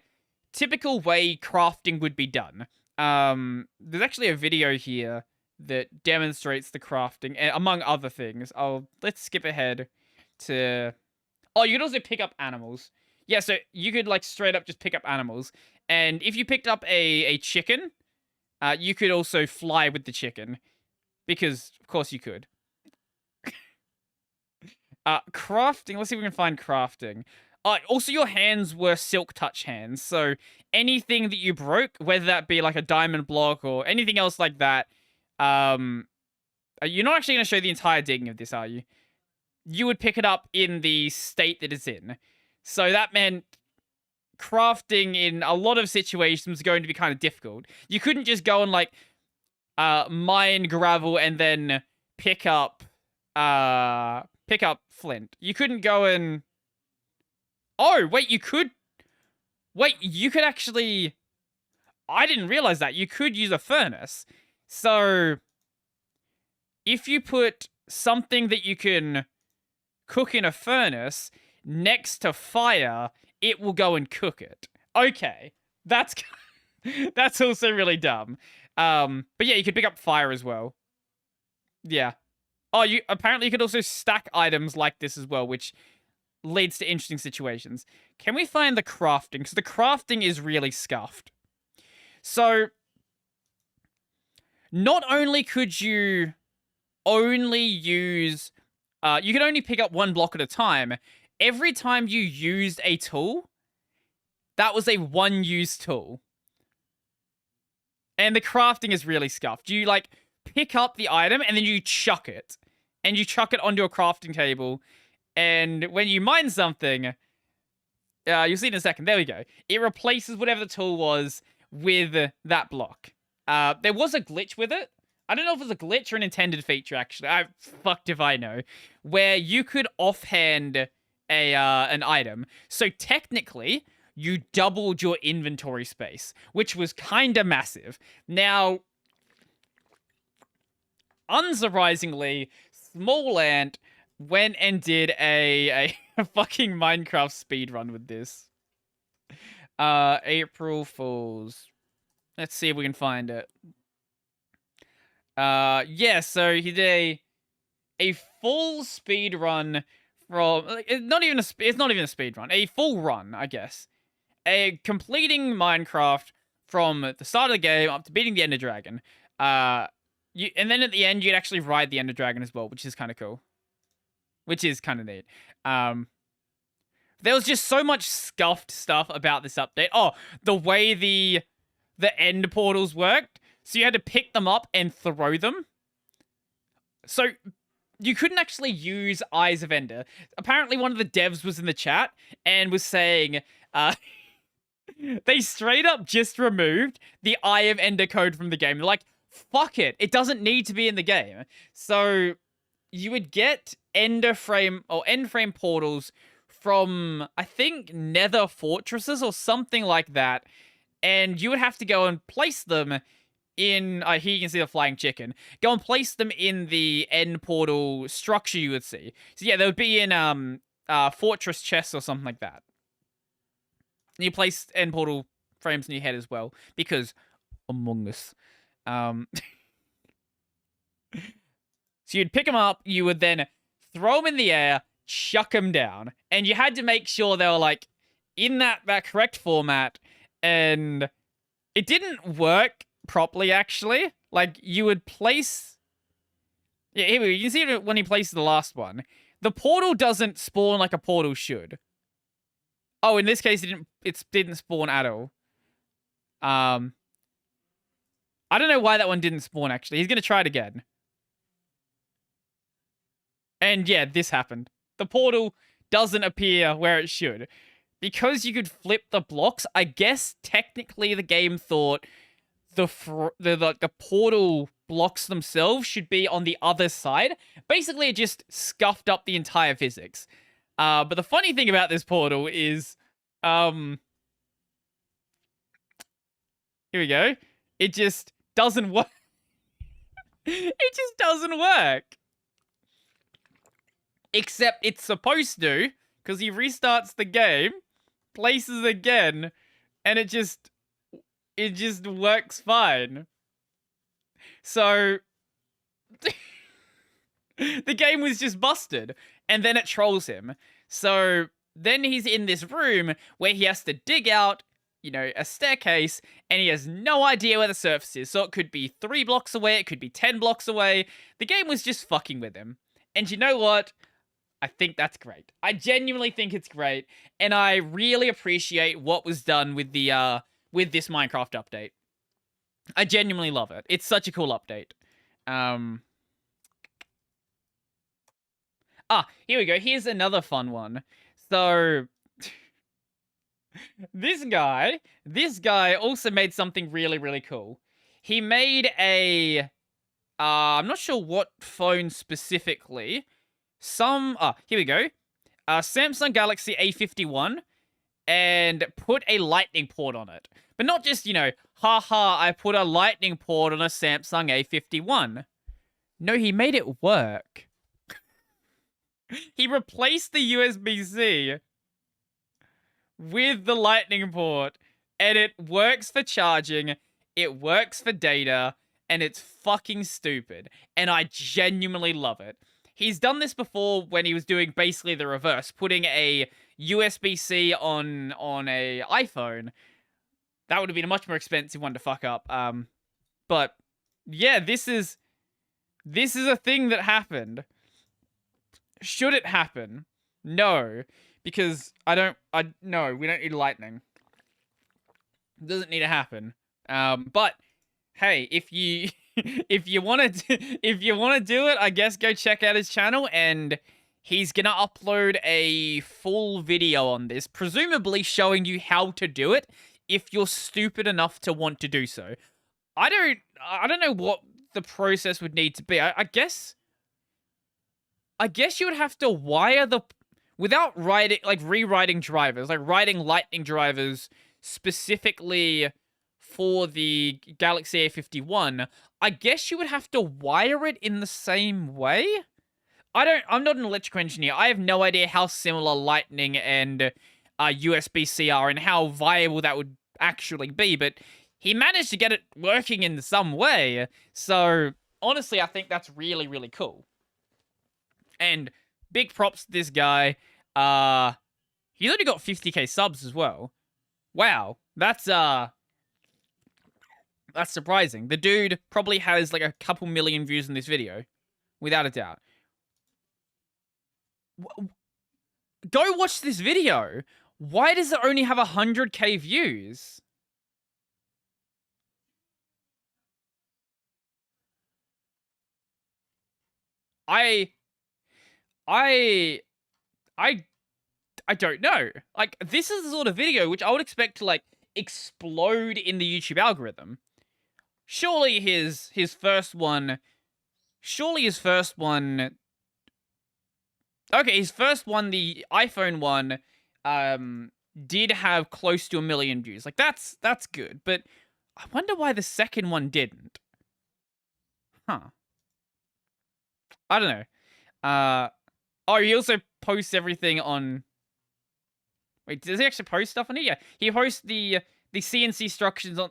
typical way crafting would be done. There's actually a video here that demonstrates the crafting, among other things. Let's skip ahead to... Oh, you could also pick up animals. Yeah, so you could, like, straight up just pick up animals. And if you picked up a chicken, you could also fly with the chicken. Because, of course, you could. Crafting. Let's see if we can find crafting. Also, your hands were silk touch hands. So anything that you broke, whether that be, like, a diamond block or anything else like that... you're not actually going to show the entire digging of this, are you? You would pick it up in the state that it's in. So that meant crafting in a lot of situations was going to be kind of difficult. You couldn't just go and, like, mine gravel and then pick up flint. You couldn't go and... Oh, wait, you could... Wait, you could actually... I didn't realize that. You could use a furnace. So, if you put something that you can cook in a furnace next to fire, it will go and cook it. Okay, that's also really dumb. But yeah, you could pick up fire as well. Yeah. Oh, apparently you could also stack items like this as well, which leads to interesting situations. Can we find the crafting? Because the crafting is really scuffed. So... Not only could you only use... you could only pick up one block at a time. Every time you used a tool, that was a one-use tool. And the crafting is really scuffed. You, like, pick up the item and then you chuck it. And you chuck it onto a crafting table. And when you mine something... you'll see in a second. There we go. It replaces whatever the tool was with that block. There was a glitch with it. I don't know if it was a glitch or an intended feature, actually. Fucked if I know. Where you could offhand an item. So technically, you doubled your inventory space, which was kinda massive. Now, unsurprisingly, Small Ant went and did a fucking Minecraft speedrun with this. April Fools. Let's see if we can find it. Yeah, so he did a full speed run from... It's not even a speed run. A full run, I guess. Completing Minecraft from the start of the game up to beating the Ender Dragon. And then at the end, you'd actually ride the Ender Dragon as well, which is kind of cool. Which is kind of neat. There was just so much scuffed stuff about this update. Oh, the way the end portals worked. So you had to pick them up and throw them. So you couldn't actually use Eyes of Ender. Apparently one of the devs was in the chat and was saying they straight up just removed the Eye of Ender code from the game. They're like, fuck it. It doesn't need to be in the game. So you would get end frame portals from, I think, Nether fortresses or something like that. And you would have to go and place them in... here you can see the flying chicken. Go and place them in the end portal structure you would see. So yeah, they would be in fortress chests or something like that. And you place end portal frames in your head as well. Because Among Us. So you'd pick them up, you would then throw them in the air, chuck them down. And you had to make sure they were, like, in that correct format. And it didn't work properly, actually. Like, you would place... Yeah, here we go. You can see it when he places the last one. The portal doesn't spawn like a portal should. Oh, in this case, it didn't spawn at all. I don't know why that one didn't spawn, actually. He's going to try it again. And yeah, this happened. The portal doesn't appear where it should. because you could flip the blocks, I guess technically the game thought the portal blocks themselves should be on the other side. Basically, it just scuffed up the entire physics. But the funny thing about this portal is, here we go. It just doesn't work. It just doesn't work. Except it's supposed to, because he restarts the game, places again, and it just works fine. So the game was just busted, and then it trolls him. So then he's in this room where he has to dig out, a staircase, and he has no idea where the surface is. So it could be 3 blocks away, it could be 10 blocks away. The game was just fucking with him. And you know what? I think that's great. I genuinely think it's great, and I really appreciate what was done with the with this Minecraft update. I genuinely love it. It's such a cool update. Here we go. Here's another fun one. So this guy also made something really, really cool. He made a I'm not sure what phone specifically. Here we go. Samsung Galaxy A51, and put a lightning port on it. But not just, haha, I put a lightning port on a Samsung A51. No, he made it work. He replaced the USB-C with the lightning port, and it works for charging, it works for data, and it's fucking stupid. And I genuinely love it. He's done this before when he was doing basically the reverse, putting a USB-C on a iPhone. That would have been a much more expensive one to fuck up. But yeah, this is a thing that happened. Should it happen? No, because no, we don't need lightning. It doesn't need to happen. But hey, if you want to do it, I guess go check out his channel, and he's gonna upload a full video on this, presumably showing you how to do it if you're stupid enough to want to do so. I don't know what the process would need to be. I guess you would have to wire without rewriting drivers, like writing lightning drivers specifically for the Galaxy A51. I guess you would have to wire it in the same way? I'm not an electrical engineer. I have no idea how similar lightning and USB-C are and how viable that would actually be, but he managed to get it working in some way. So honestly, I think that's really, really cool. And big props to this guy. He's only got 50k subs as well. Wow, that's surprising. The dude probably has like a couple million views in this video, without a doubt. Go watch this video. Why does it only have 100k views? I don't know. Like, this is the sort of video which I would expect to like explode in the YouTube algorithm. Surely his first one. Okay, his first one, the iPhone one, did have close to 1 million views. Like, that's good. But I wonder why the second one didn't. Huh. I don't know. He also posts everything on... Wait, does he actually post stuff on it? Yeah, he posts the CNC instructions on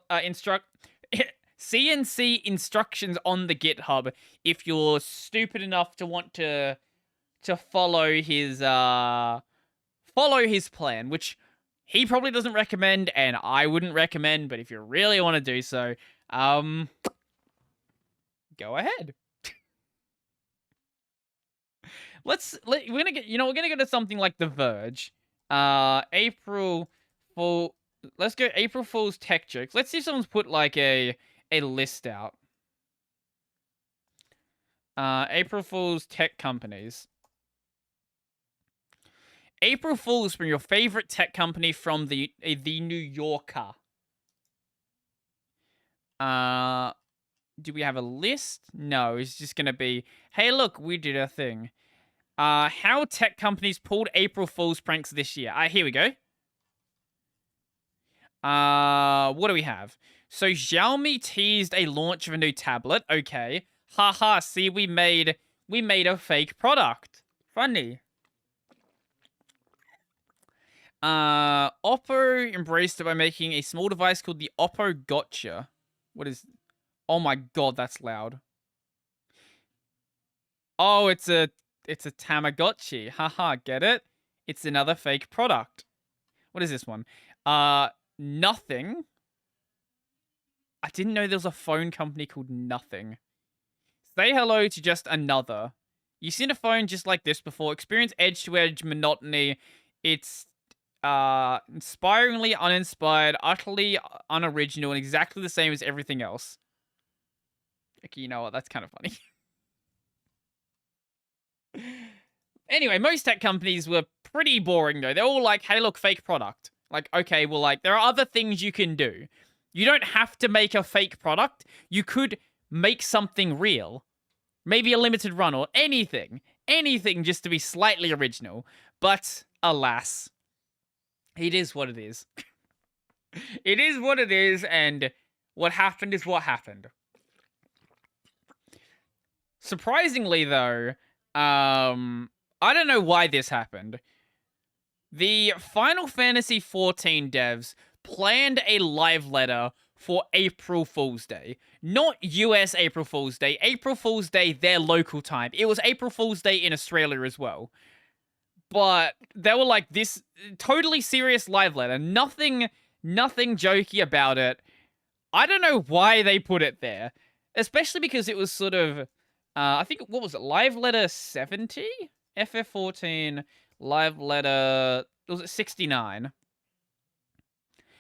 CNC instructions on the GitHub if you're stupid enough to want to follow his plan, which he probably doesn't recommend, and I wouldn't recommend. But if you really want to do so, go ahead. We're gonna go to something like The Verge. April Fool. Let's go April Fool's tech jokes. Let's see if someone's put like a list out. April Fool's tech companies. April Fools from your favorite tech company from the New Yorker. Do we have a list? No, it's just gonna be, hey, look, we did a thing. How tech companies pulled April Fool's pranks this year. Here we go. What do we have? So Xiaomi teased a launch of a new tablet. Okay. Haha, see, we made a fake product. Funny. Oppo embraced it by making a small device called the Oppo Gotcha. What is... Oh my god, that's loud. Oh, it's a Tamagotchi. Haha, get it? It's another fake product. What is this one? Nothing. I didn't know there was a phone company called Nothing. Say hello to just another. You've seen a phone just like this before. Experience edge-to-edge monotony. It's inspiringly uninspired, utterly unoriginal, and exactly the same as everything else. Okay, you know what? That's kind of funny. Anyway, most tech companies were pretty boring, though. They're all like, hey, look, fake product. Like, okay, well, like, there are other things you can do. You don't have to make a fake product. You could make something real. Maybe a limited run or anything. Anything just to be slightly original. But, alas, it is what it is. It is what it is, and what happened is what happened. Surprisingly, though, I don't know why this happened. The Final Fantasy XIV devs planned a live letter for April Fool's Day. Not US April Fool's Day. April Fool's Day, their local time. It was April Fool's Day in Australia as well. But they were like, this totally serious live letter. Nothing jokey about it. I don't know why they put it there. Especially because it was sort of... I think, what was it? Live letter 70? FF14, live letter... Was it 69?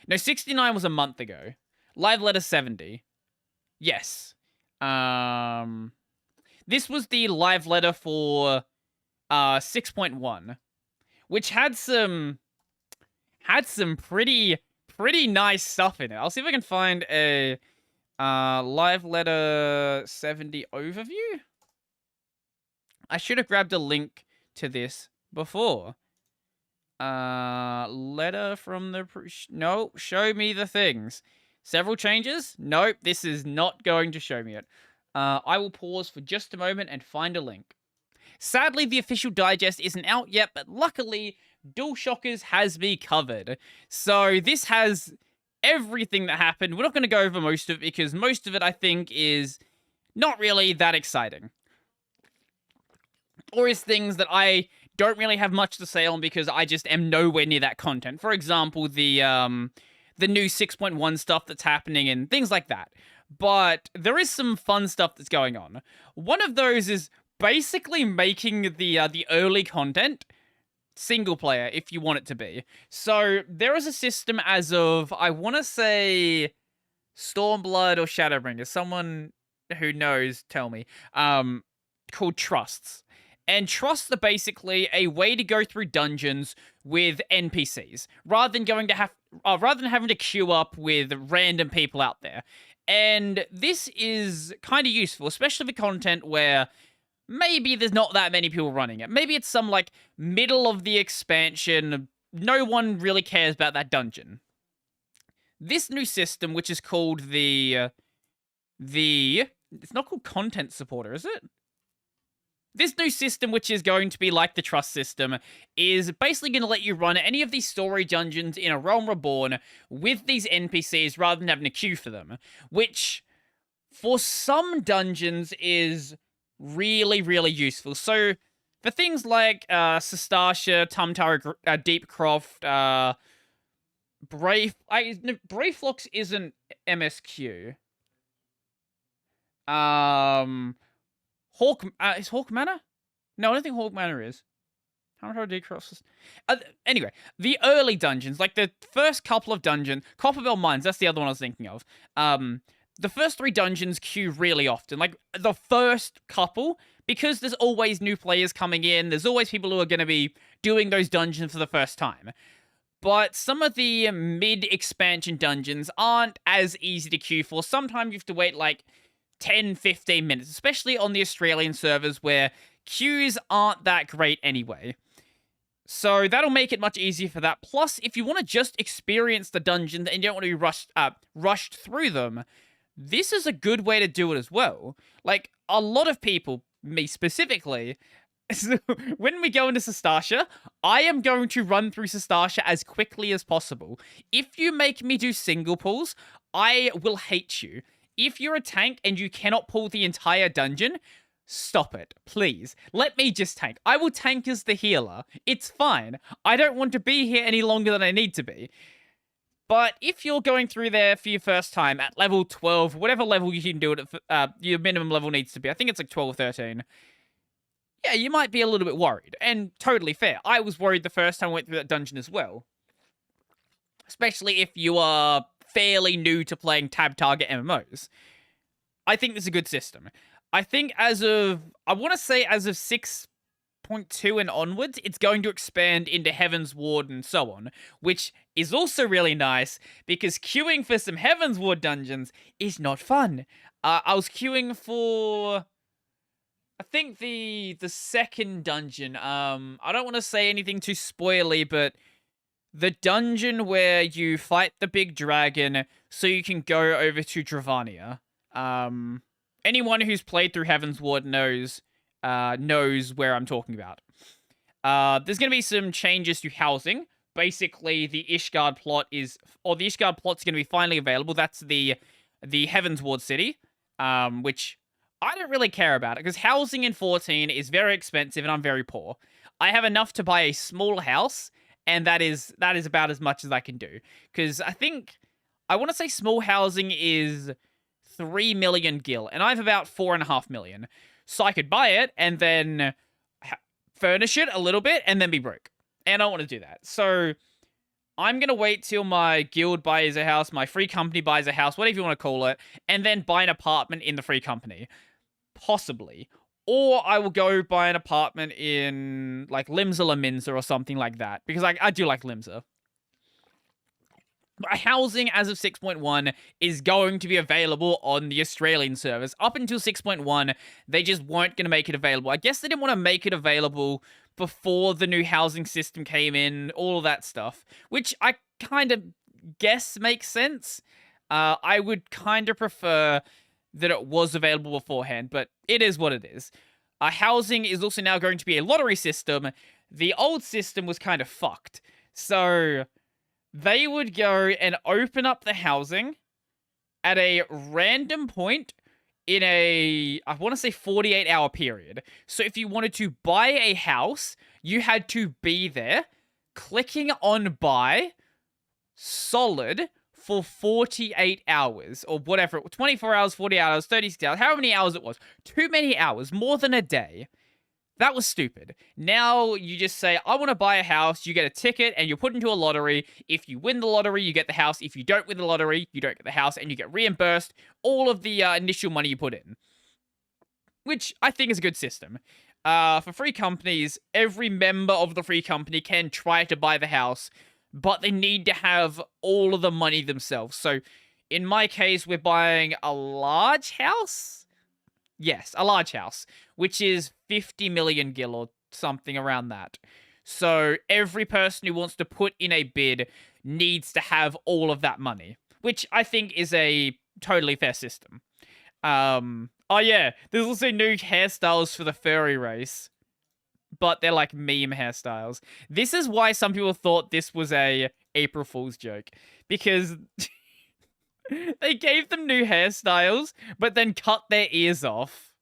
No, 69 was a month ago. Live letter 70. Yes. This was the live letter for 6.1, which had some pretty nice stuff in it. I'll see if I can find a live letter 70 overview. I should have grabbed a link to this before. Letter from the... No, show me the things. Several changes? Nope, this is not going to show me it. I will pause for just a moment and find a link. Sadly, the official digest isn't out yet, but luckily, DualShockers has me covered. So this has everything that happened. We're not going to go over most of it because most of it, I think, is not really that exciting. Or is things that I don't really have much to say on because I just am nowhere near that content. For example, the new 6.1 stuff that's happening and things like that. But there is some fun stuff that's going on. One of those is basically making the early content single player if you want it to be. So there is a system as of, I want to say, Stormblood or Shadowbringer. Someone who knows, tell me. Called trusts. And trusts are basically a way to go through dungeons with NPCs, rather than having to queue up with random people out there. And this is kind of useful, especially for content where maybe there's not that many people running it. Maybe it's some, like, middle of the expansion, no one really cares about that dungeon. This new system, which is called it's not called Content Supporter, is it? This new system, which is going to be like the Trust system, is basically going to let you run any of these story dungeons in a Realm Reborn with these NPCs rather than having to queue for them. Which, for some dungeons, is really, really useful. So, for things like Sestasha, Tumtara, Deepcroft, Brayflox isn't MSQ. Is Hawk Manor? No, I don't think Hawk Manor is. Anyway, the early dungeons, like the first couple of dungeons, Copperbell Mines, that's the other one I was thinking of. The first 3 dungeons queue really often, like the first couple, because there's always new players coming in. There's always people who are going to be doing those dungeons for the first time. But some of the mid-expansion dungeons aren't as easy to queue for. Sometimes you have to wait like 10, 15 minutes, especially on the Australian servers where queues aren't that great anyway. So that'll make it much easier for that. Plus, if you want to just experience the dungeon and you don't want to be rushed through them, this is a good way to do it as well. Like, a lot of people, me specifically, when we go into Sastasha, I am going to run through Sastasha as quickly as possible. If you make me do single pulls, I will hate you. If you're a tank and you cannot pull the entire dungeon, stop it, please. Let me just tank. I will tank as the healer. It's fine. I don't want to be here any longer than I need to be. But if you're going through there for your first time at level 12, whatever level you can do it at, your minimum level needs to be. I think it's like 12 or 13. Yeah, you might be a little bit worried. And totally fair. I was worried the first time I went through that dungeon as well. Especially if you are fairly new to playing tab target MMOs. I think this is a good system. I think I want to say as of 6.2 and onwards, it's going to expand into Heaven's Ward and so on, which is also really nice because queuing for some Heaven's Ward dungeons is not fun. I was queuing for, I think the second dungeon. I don't want to say anything too spoily, but the dungeon where you fight the big dragon so you can go over to Dravania. Anyone who's played through Heaven's Ward knows where I'm talking about. There's going to be some changes to housing. Basically, the Ishgard plot's going to be finally available. That's the Heaven's Ward city, which I don't really care about it because housing in 14 is very expensive and I'm very poor. I have enough to buy a small house, and that is about as much as I can do. Because I want to say small housing is 3 million gil, and I have about 4.5 million. So I could buy it and then furnish it a little bit and then be broke. And I don't want to do that. So I'm going to wait till my guild buys a house, my free company buys a house, whatever you want to call it, and then buy an apartment in the free company. Possibly. Or I will go buy an apartment in like Limsa La Minsa or something like that. Because I do like Limsa. Housing as of 6.1 is going to be available on the Australian servers. Up until 6.1, they just weren't going to make it available. I guess they didn't want to make it available before the new housing system came in, all of that stuff, which I kind of guess makes sense. I would kind of prefer that it was available beforehand, but it is what it is. Housing is also now going to be a lottery system. The old system was kind of fucked. So they would go and open up the housing at a random point in I want to say 48-hour period. So if you wanted to buy a house, you had to be there, clicking on buy, solid, for 48 hours, or whatever, 24 hours, 40 hours, 36 hours, however many hours it was. Too many hours, more than a day. That was stupid. Now you just say, I want to buy a house, you get a ticket, and you're put into a lottery. If you win the lottery, you get the house. If you don't win the lottery, you don't get the house, and you get reimbursed all of the initial money you put in. Which I think is a good system. For free companies, every member of the free company can try to buy the house, but they need to have all of the money themselves. So in my case, we're buying a large house. Yes, a large house, which is 50 million gil or something around that. So every person who wants to put in a bid needs to have all of that money, which I think is a totally fair system. Oh yeah, there's also new hairstyles for the furry race, but they're like meme hairstyles. This is why some people thought this was a April Fool's joke, because they gave them new hairstyles, but then cut their ears off.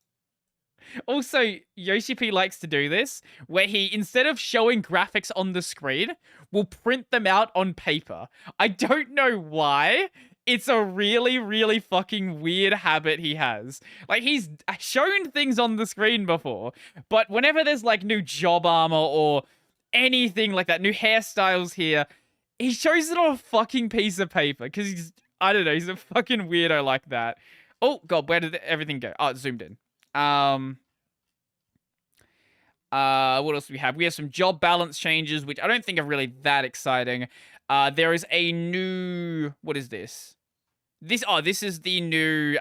Also, Yoshi P likes to do this, where he, instead of showing graphics on the screen, will print them out on paper. I don't know why. It's a really, really fucking weird habit he has. Like, he's shown things on the screen before, but whenever there's, like, new job armor or anything like that, new hairstyles here, he shows it on a fucking piece of paper, because he's, I don't know, he's a fucking weirdo like that. Oh, God, where did everything go? Oh, it zoomed in. What else do we have? We have some job balance changes, which I don't think are really that exciting. There is a new, what is this? This is the new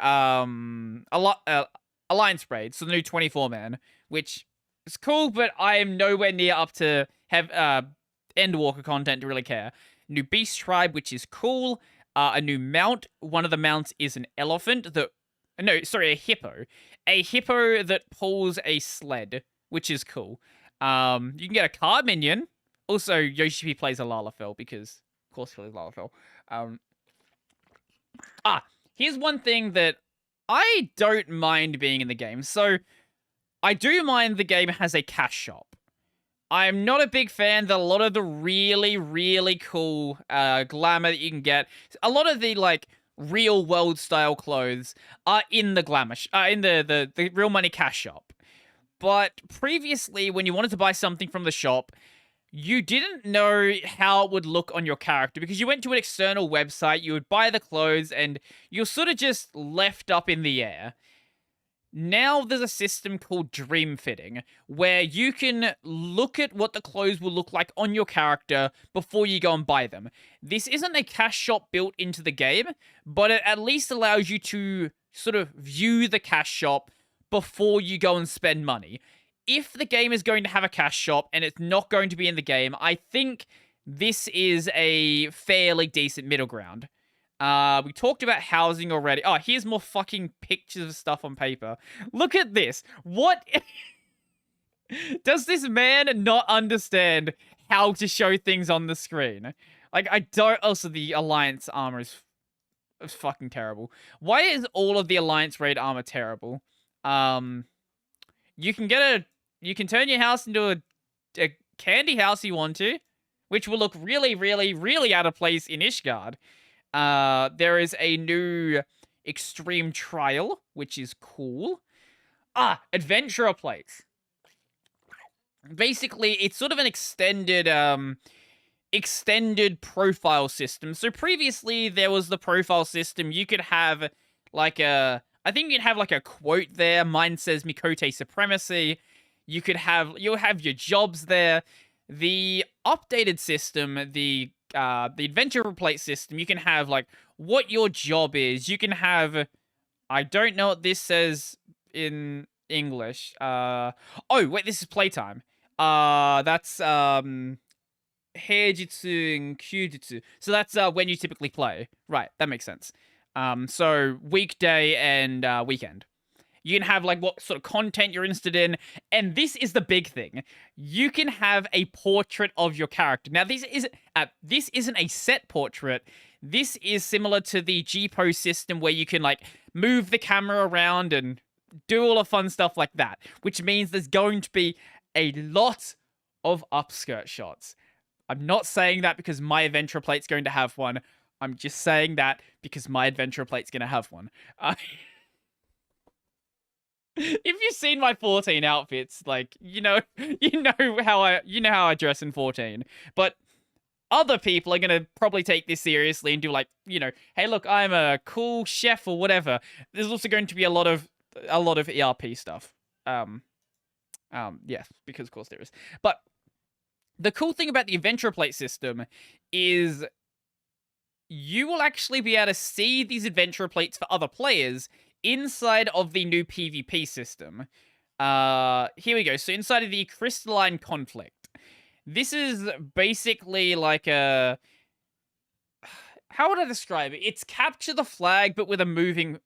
Alliance Raid, so the new 24-man, which is cool, but I am nowhere near up to have Endwalker content to really care. New Beast Tribe, which is cool. A new mount. One of the mounts is an elephant that... No, sorry, a hippo. A hippo that pulls a sled, which is cool. You can get a car minion. Also, Yoshi P plays a Lalafell because, of course, he plays Lalafell. Here's one thing that I don't mind being in the game. So, I do mind the game has a cash shop. I'm not a big fan that a lot of the really, really cool glamour that you can get, a lot of the, like, real world style clothes are in the glamour, in the real money cash shop. But previously, when you wanted to buy something from the shop, you didn't know how it would look on your character because you went to an external website, you would buy the clothes, and you're sort of just left up in the air. Now there's a system called Dream Fitting, where you can look at what the clothes will look like on your character before you go and buy them. This isn't a cash shop built into the game, but it at least allows you to sort of view the cash shop before you go and spend money. If the game is going to have a cash shop and it's not going to be in the game, I think this is a fairly decent middle ground. We talked about housing already. Oh, here's more fucking pictures of stuff on paper. Look at this. What? Does this man not understand how to show things on the screen? Like, I don't... Also, the Alliance armor is fucking terrible. Why is all of the Alliance raid armor terrible? You can turn your house into a candy house you want to, which will look really, really, really out of place in Ishgard. There is a new extreme trial, which is cool. Adventurer plates. Basically, it's sort of an extended profile system. So previously, there was the profile system. You could have like I think you'd have like a quote there. Mine says Mikote Supremacy. You'll have your jobs there. The updated system, the adventure plate system, you can have like what your job is. You can have, I don't know what this says in English. Oh wait, this is playtime. That's Heijutsu and Kyujutsu. So that's when you typically play. Right, that makes sense. So weekday and weekend. You can have like what sort of content you're interested in, and this is the big thing. You can have a portrait of your character. Now, this isn't a set portrait. This is similar to the GPO system where you can like move the camera around and do all the fun stuff like that, which means there's going to be a lot of upskirt shots. I'm not saying that because my adventure plate's going to have one. I'm just saying that because my adventure plate's going to have one. If you've seen my 14 outfits, like, you know how I dress in 14. But other people are gonna probably take this seriously and do like, hey, look, I'm a cool chef or whatever. There's also going to be a lot of ERP stuff. Yes, because of course there is. But the cool thing about the adventure plate system is you will actually be able to see these adventure plates for other players inside of the new PvP system. Here we go. So inside of the Crystalline Conflict. This is basically like a... How would I describe it? It's capture the flag, but with a moving...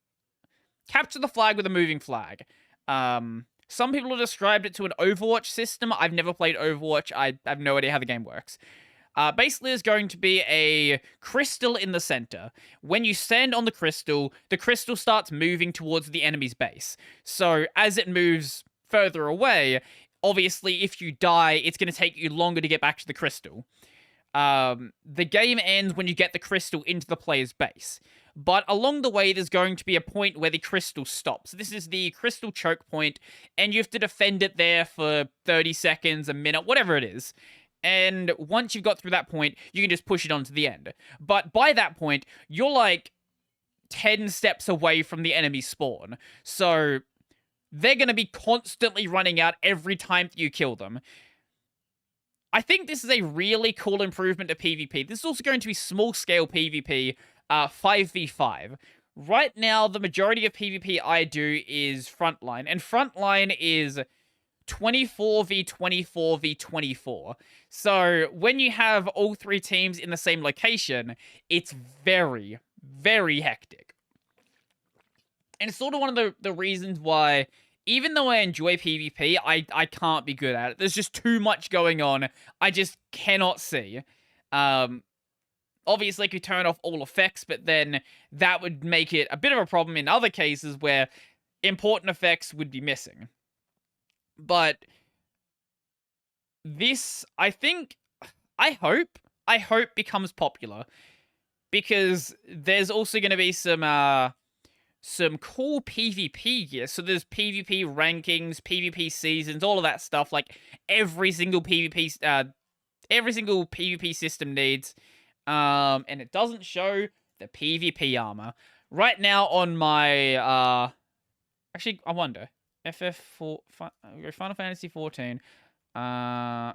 Capture the flag with a moving flag. Some people have described it to an Overwatch system. I've never played Overwatch. I have no idea how the game works. Basically, there's going to be a crystal in the center. When you stand on the crystal starts moving towards the enemy's base. So, as it moves further away, obviously, if you die, it's going to take you longer to get back to the crystal. The game ends when you get the crystal into the player's base. But along the way, there's going to be a point where the crystal stops. This is the crystal choke point, and you have to defend it there for 30 seconds, a minute, whatever it is. And once you've got through that point, you can just push it on to the end. But by that point, you're like 10 steps away from the enemy spawn. So they're going to be constantly running out every time that you kill them. I think this is a really cool improvement to PvP. This is also going to be small-scale PvP, 5v5. Right now, the majority of PvP I do is Frontline, and Frontline is 24v24v24. So when you have all three teams in the same location, it's very, very hectic. And it's sort of one of the reasons why, even though I enjoy PvP, I can't be good at it. There's just too much going on. I just cannot see. Obviously, I could turn off all effects, but then that would make it a bit of a problem in other cases where important effects would be missing. But this, I hope becomes popular, because there's also going to be some cool PvP gear. So there's PvP rankings, PvP seasons, all of that stuff. Like every single PvP system needs. And it doesn't show the PvP armor right now on my. Actually, I wonder. FF4, Final Fantasy 14. Go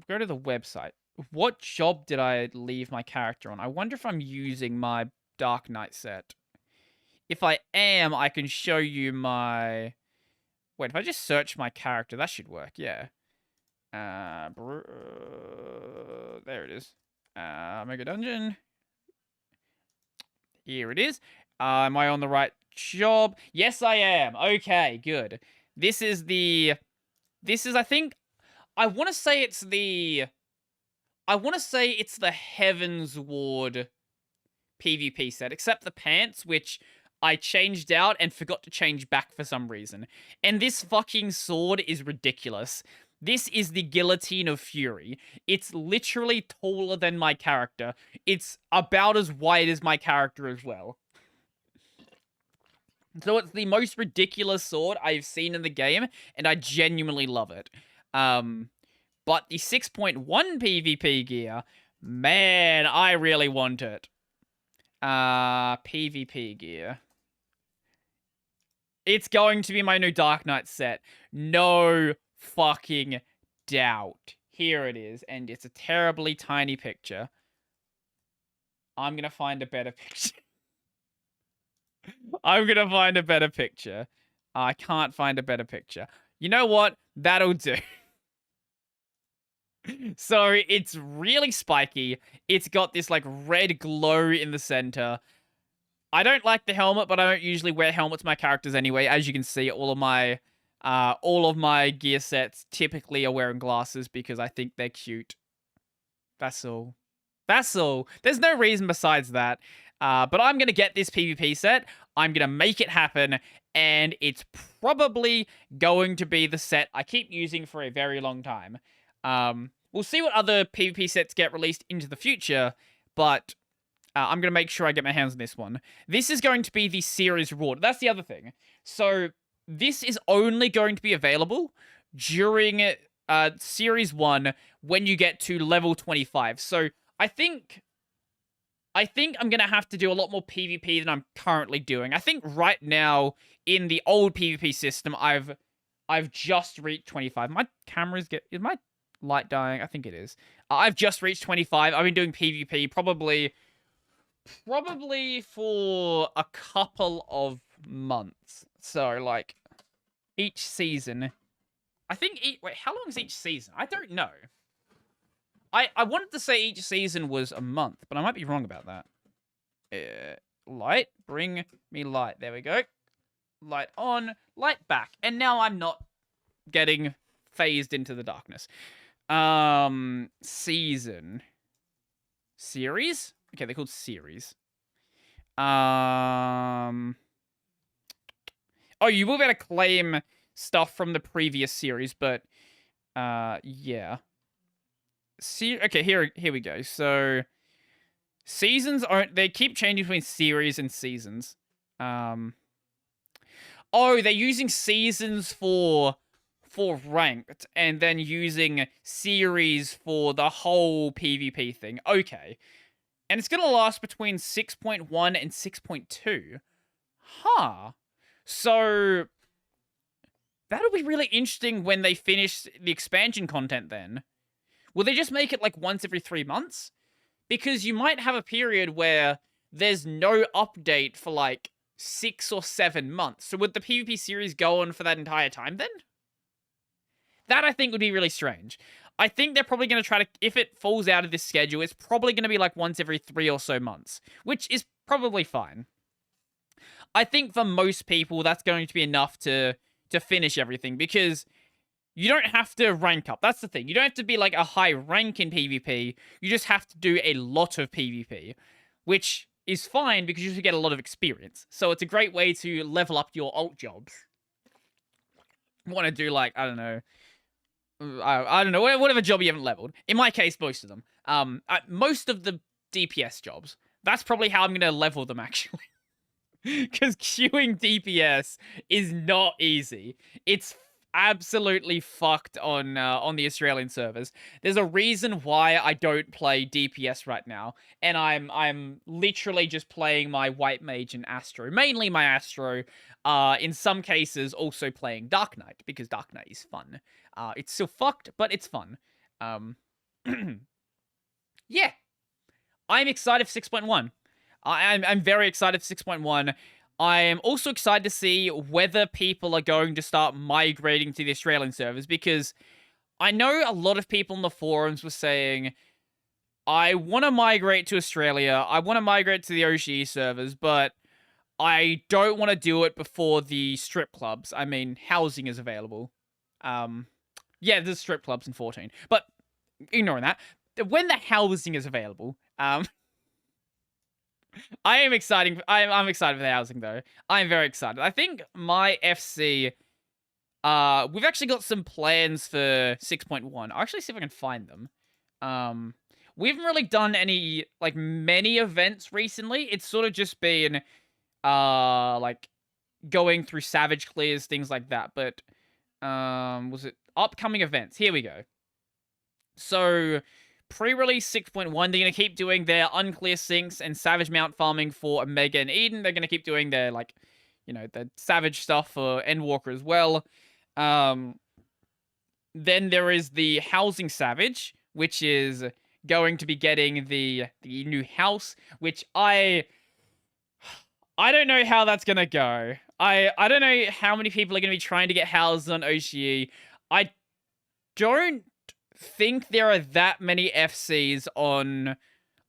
to the website. What job did I leave my character on? I wonder if I'm using my Dark Knight set. If I am, I can show you my... Wait, if I just search my character, that should work, yeah. There it is. Mega Dungeon. Here it is. Am I on the right job? Yes, I am. Okay, good. This is, I think... I want to say it's the Heaven's Ward PvP set, except the pants, which I changed out and forgot to change back for some reason. And this fucking sword is ridiculous. This is the Guillotine of Fury. It's literally taller than my character. It's about as wide as my character as well. So it's the most ridiculous sword I've seen in the game, and I genuinely love it. But the 6.1 PvP gear, man, I really want it. PvP gear. It's going to be my new Dark Knight set. No fucking doubt. Here it is, and it's a terribly tiny picture. I'm gonna find a better picture. I'm gonna find a better picture. I can't find a better picture. You know what? That'll do. So, it's really spiky. It's got this, like, red glow in the center. I don't like the helmet, but I don't usually wear helmets to my characters anyway. As you can see, all of my gear sets typically are wearing glasses because I think they're cute. That's all. That's all. There's no reason besides that. But I'm going to get this PvP set. I'm going to make it happen. And it's probably going to be the set I keep using for a very long time. We'll see what other PvP sets get released into the future. But I'm going to make sure I get my hands on this one. This is going to be the series reward. That's the other thing. So this is only going to be available during Series 1 when you get to level 25. So I think I'm going to have to do a lot more PvP than I'm currently doing. I think right now, in the old PvP system, I've just reached 25. My is my light dying? I think it is. I've just reached 25. I've been doing PvP probably for a couple of months. So, like, each season. I think... Wait, how long is each season? I don't know. I wanted to say each season was a month, but I might be wrong about that. Light. Bring me light. There we go. Light on. Light back. And now I'm not getting phased into the darkness. Season. Series? Okay, they're called series. Oh, you will be able to claim stuff from the previous series, but yeah. Okay, here we go. So seasons aren't, they keep changing between series and seasons. Oh, they're using seasons for ranked and then using series for the whole PvP thing. Okay. And it's going to last between 6.1 and 6.2. Huh. So that'll be really interesting when they finish the expansion content then. Will they just make it like once every 3 months? Because you might have a period where there's no update for like 6 or 7 months. So would the PvP series go on for that entire time then? That I think would be really strange. I think they're probably going to try to, if it falls out of this schedule, it's probably going to be like once every 3 or so months, which is probably fine. I think for most people, that's going to be enough to finish everything, because you don't have to rank up. That's the thing. You don't have to be like a high rank in PvP. You just have to do a lot of PvP, which is fine because you get a lot of experience. So it's a great way to level up your alt jobs. You want to do like, I don't know, whatever job you haven't leveled. In my case, most of them. Most of the DPS jobs. That's probably how I'm going to level them, actually. Because queuing DPS is not easy. It's absolutely fucked on the Australian servers. There's a reason why I don't play DPS right now, and I'm literally just playing my White Mage and Astro. Mainly my Astro. In some cases, also playing Dark Knight, because Dark Knight is fun. It's still fucked, but it's fun. Yeah. I'm excited for 6.1. I'm very excited for 6.1. I am also excited to see whether people are going to start migrating to the Australian servers, because I know a lot of people in the forums were saying, I want to migrate to Australia, I want to migrate to the OGE servers, but I don't want to do it before the strip clubs. I mean, housing is available. Yeah, there's strip clubs in 14, but ignoring that, when the housing is available, I am excited. I'm excited for the housing, though. I'm very excited. I think my FC, we've actually got some plans for 6.1. I'll actually see if I can find them. We haven't really done any, like, many events recently. It's sort of just been, like, going through Savage Clears, things like that. But, was it upcoming events? Here we go. So, pre-release 6.1, they're going to keep doing their unclear sinks and savage mount farming for Omega and Eden. They're going to keep doing their, like, you know, the savage stuff for Endwalker as well. Then there is the housing savage, which is going to be getting the new house, which I don't know how that's going to go. I don't know how many people are going to be trying to get houses on OGE. I don't think there are that many FCs on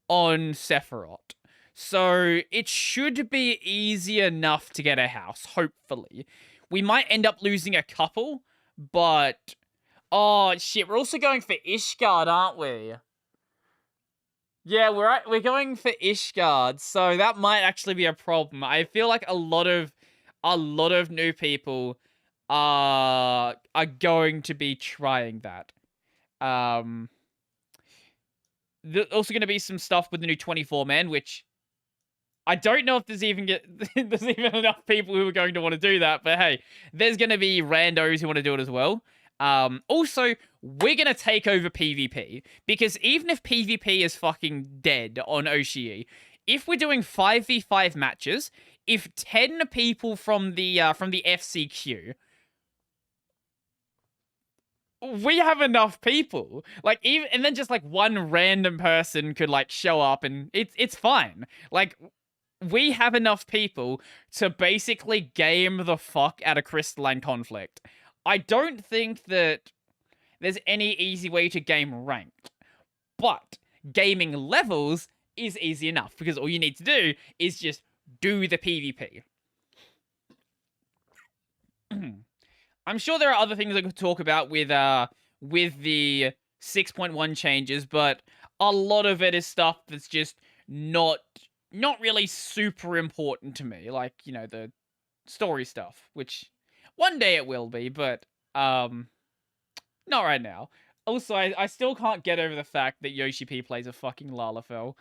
Sephiroth. So it should be easy enough to get a house, hopefully. We might end up losing a couple, but oh shit, we're also going for Ishgard, aren't we? Yeah, we're going for Ishgard, so that might actually be a problem. I feel like a lot of new people are going to be trying that. There's also going to be some stuff with the new 24-man, which I don't know if there's even enough people who are going to want to do that, but hey, there's going to be randos who want to do it as well. Also, we're going to take over PvP, because even if PvP is fucking dead on OGE, if we're doing 5v5 matches, if 10 people from the FCQ, we have enough people, like, even, and then just like one random person could like show up and it's fine. Like, we have enough people to basically game the fuck out of Crystalline Conflict. I don't think that there's any easy way to game ranked, but gaming levels is easy enough, because all you need to do is just do the PvP. I'm sure there are other things I could talk about with the 6.1 changes, but a lot of it is stuff that's just not really super important to me, like, you know, the story stuff, which one day it will be, but not right now. Also, I still can't get over the fact that Yoshi P plays a fucking Lalafell.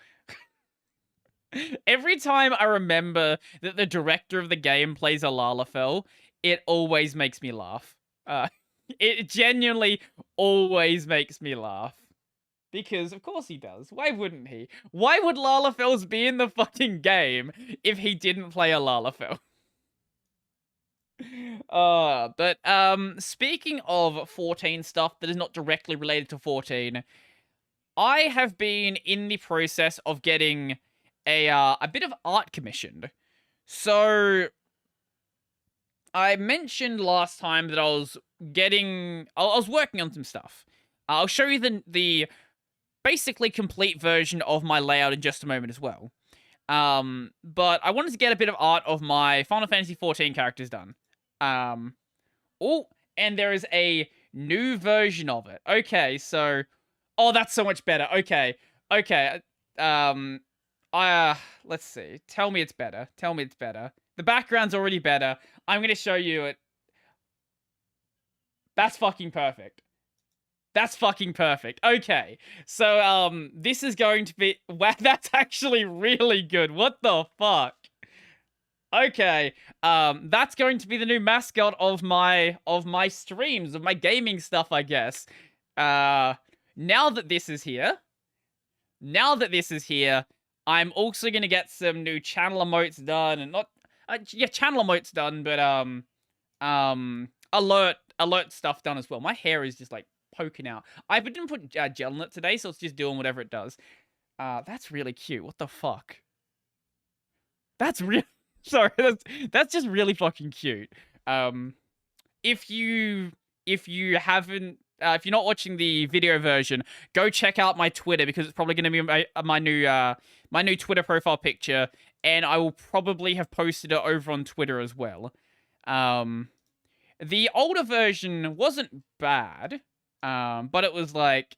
Every time I remember that the director of the game plays a Lalafell, it always makes me laugh. It genuinely always makes me laugh. Because, of course he does. Why wouldn't he? Why would Lalafells be in the fucking game if he didn't play a Lalafell? But speaking of 14 stuff that is not directly related to 14, I have been in the process of getting a bit of art commissioned. So I mentioned last time that I was working on some stuff. I'll show you the basically complete version of my layout in just a moment as well. But I wanted to get a bit of art of my Final Fantasy 14 characters done. Oh, and there is a new version of it. Okay, so, oh, that's so much better. Okay, let's see. Tell me it's better. Tell me it's better. The background's already better. I'm gonna show you it. That's fucking perfect. That's fucking perfect. Okay, so, this is going to be... Wow, that's actually really good. What the fuck? Okay, that's going to be the new mascot of my streams, of my gaming stuff, I guess. Now that this is here, I'm also gonna get some new channel emotes done, and not... yeah, channel emotes done, but, alert stuff done as well. My hair is just, like, poking out. I didn't put gel in it today, so it's just doing whatever it does. That's really cute. What the fuck? That's really... Sorry, that's just really fucking cute. If you haven't... if you're not watching the video version, go check out my Twitter, because it's probably going to be my new Twitter profile picture, and I will probably have posted it over on Twitter as well. The older version wasn't bad, but it was like...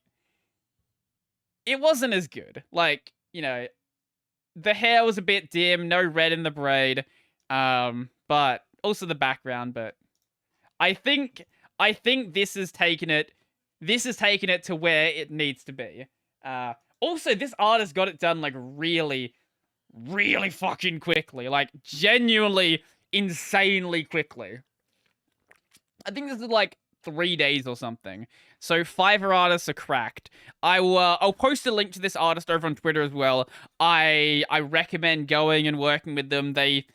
It wasn't as good. Like, you know, the hair was a bit dim, no red in the braid, but also the background, but I think this is taking it to where it needs to be. Also, this artist got it done, like, really, really fucking quickly. Like, genuinely, insanely quickly. I think this is, like, 3 days or something. So, Fiverr artists are cracked. I'll post a link to this artist over on Twitter as well. I recommend going and working with them. They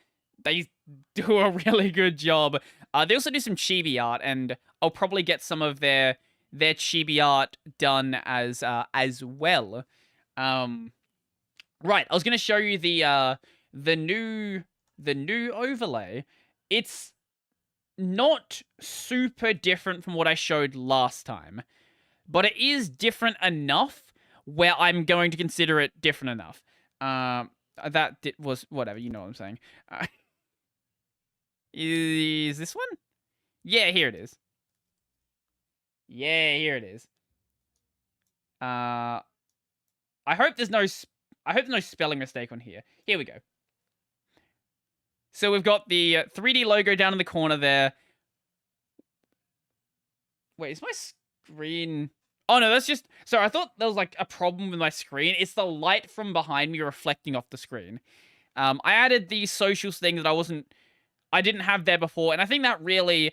do a really good job. They also do some chibi art, and I'll probably get some of their chibi art done as well. Right, I was gonna show you the new overlay. It's not super different from what I showed last time, but it is different enough where I'm going to consider it different enough. Was whatever, you know what I'm saying. Is this one? Yeah, here it is. Yeah, here it is. I hope there's no spelling mistake on here. Here we go. So we've got the 3D logo down in the corner there. Wait, is my screen... Oh, no, that's just... Sorry, I thought there was, like, a problem with my screen. It's the light from behind me reflecting off the screen. I added the socials thing that I didn't have there before, and I think that really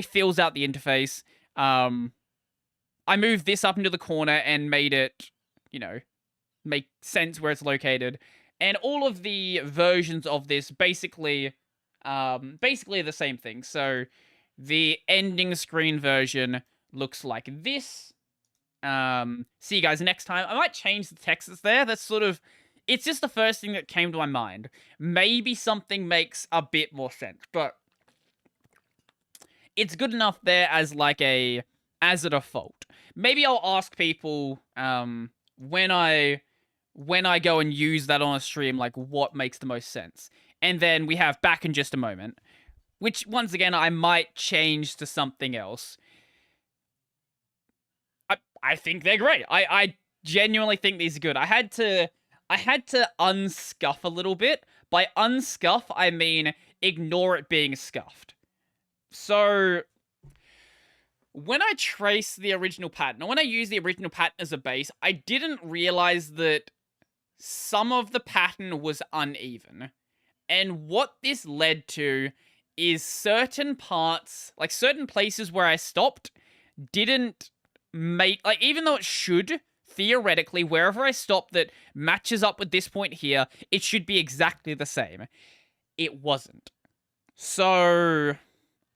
fills out the interface. I moved this up into the corner and made it, you know, make sense where it's located. And all of the versions of this basically the same thing. So the ending screen version looks like this. See you guys next time. I might change the text that's there. That's sort of... It's just the first thing that came to my mind. Maybe something makes a bit more sense, but it's good enough there as like as a default. Maybe I'll ask people when I go and use that on a stream, like, what makes the most sense. And then we have back in just a moment, which, once again, I might change to something else. I think they're great. I genuinely think these are good. I had to unscuff a little bit. By unscuff, I mean ignore it being scuffed. So when I trace the original pattern, or when I use the original pattern as a base, I didn't realize that some of the pattern was uneven. And what this led to is certain parts, like certain places where I stopped, didn't make, like, even though it should, theoretically, wherever I stop that matches up with this point here, it should be exactly the same. It wasn't. So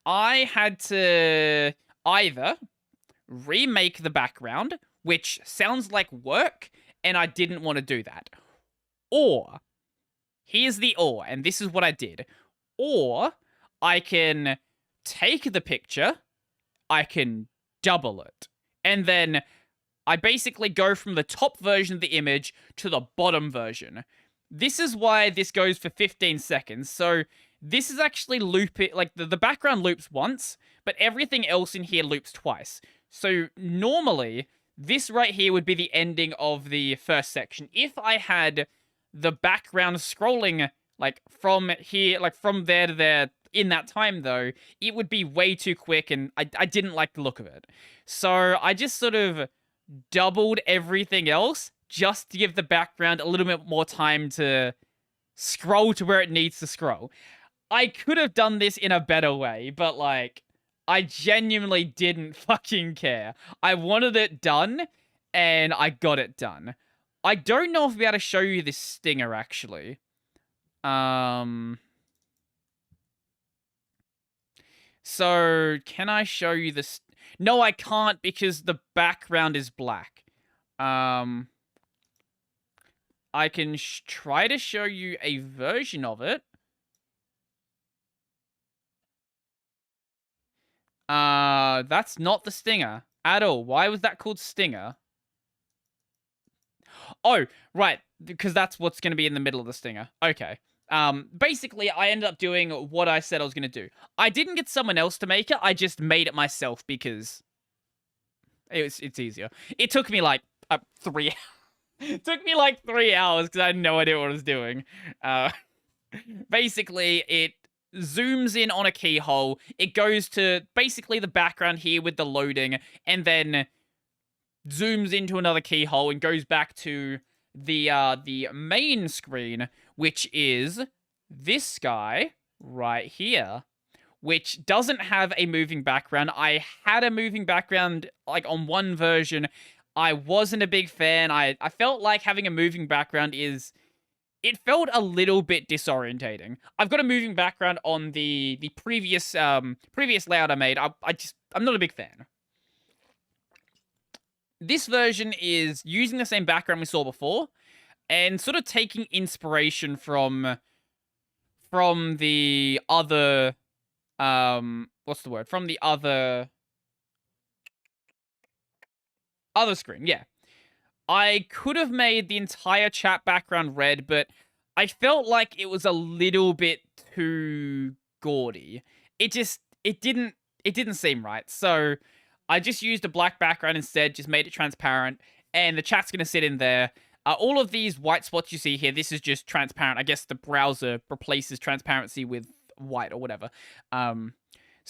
I had to either remake the background, which sounds like work, and I didn't want to do that. Or, here's the or, and this is what I did. Or, I can take the picture, I can double it, and then I basically go from the top version of the image to the bottom version. This is why this goes for 15 seconds. So this is actually looping, like the background loops once, but everything else in here loops twice. So normally, this right here would be the ending of the first section. If I had the background scrolling like from here, like from there to there in that time though, it would be way too quick and I didn't like the look of it. So I just sort of doubled everything else just to give the background a little bit more time to scroll to where it needs to scroll. I could have done this in a better way, but like, I genuinely didn't fucking care. I wanted it done, and I got it done. I don't know if I'll be able to show you this stinger, actually. So, can I show you this? No, I can't because the background is black. I can try to show you a version of it. That's not the stinger at all. Why was that called stinger? Oh, right, because that's what's going to be in the middle of the stinger. Okay. Basically, I ended up doing what I said I was going to do. I didn't get someone else to make it. I just made it myself because it's easier. It took me like 3 It took me like 3 hours because I had no idea what I was doing. Basically, it zooms in on a keyhole. It goes to basically the background here with the loading, and then zooms into another keyhole and goes back to the main screen, which is this guy right here, which doesn't have a moving background. I had a moving background like on one version. I wasn't a big fan. I felt like having a moving background it felt a little bit disorientating. I've got a moving background on the previous layout I made. I'm not a big fan. This version is using the same background we saw before, and sort of taking inspiration from the other what's the word? From the other screen, yeah. I could have made the entire chat background red, but I felt like it was a little bit too gaudy. It didn't seem right. So I just used a black background instead, just made it transparent, and the chat's going to sit in there. All of these white spots you see here, this is just transparent. I guess the browser replaces transparency with white or whatever.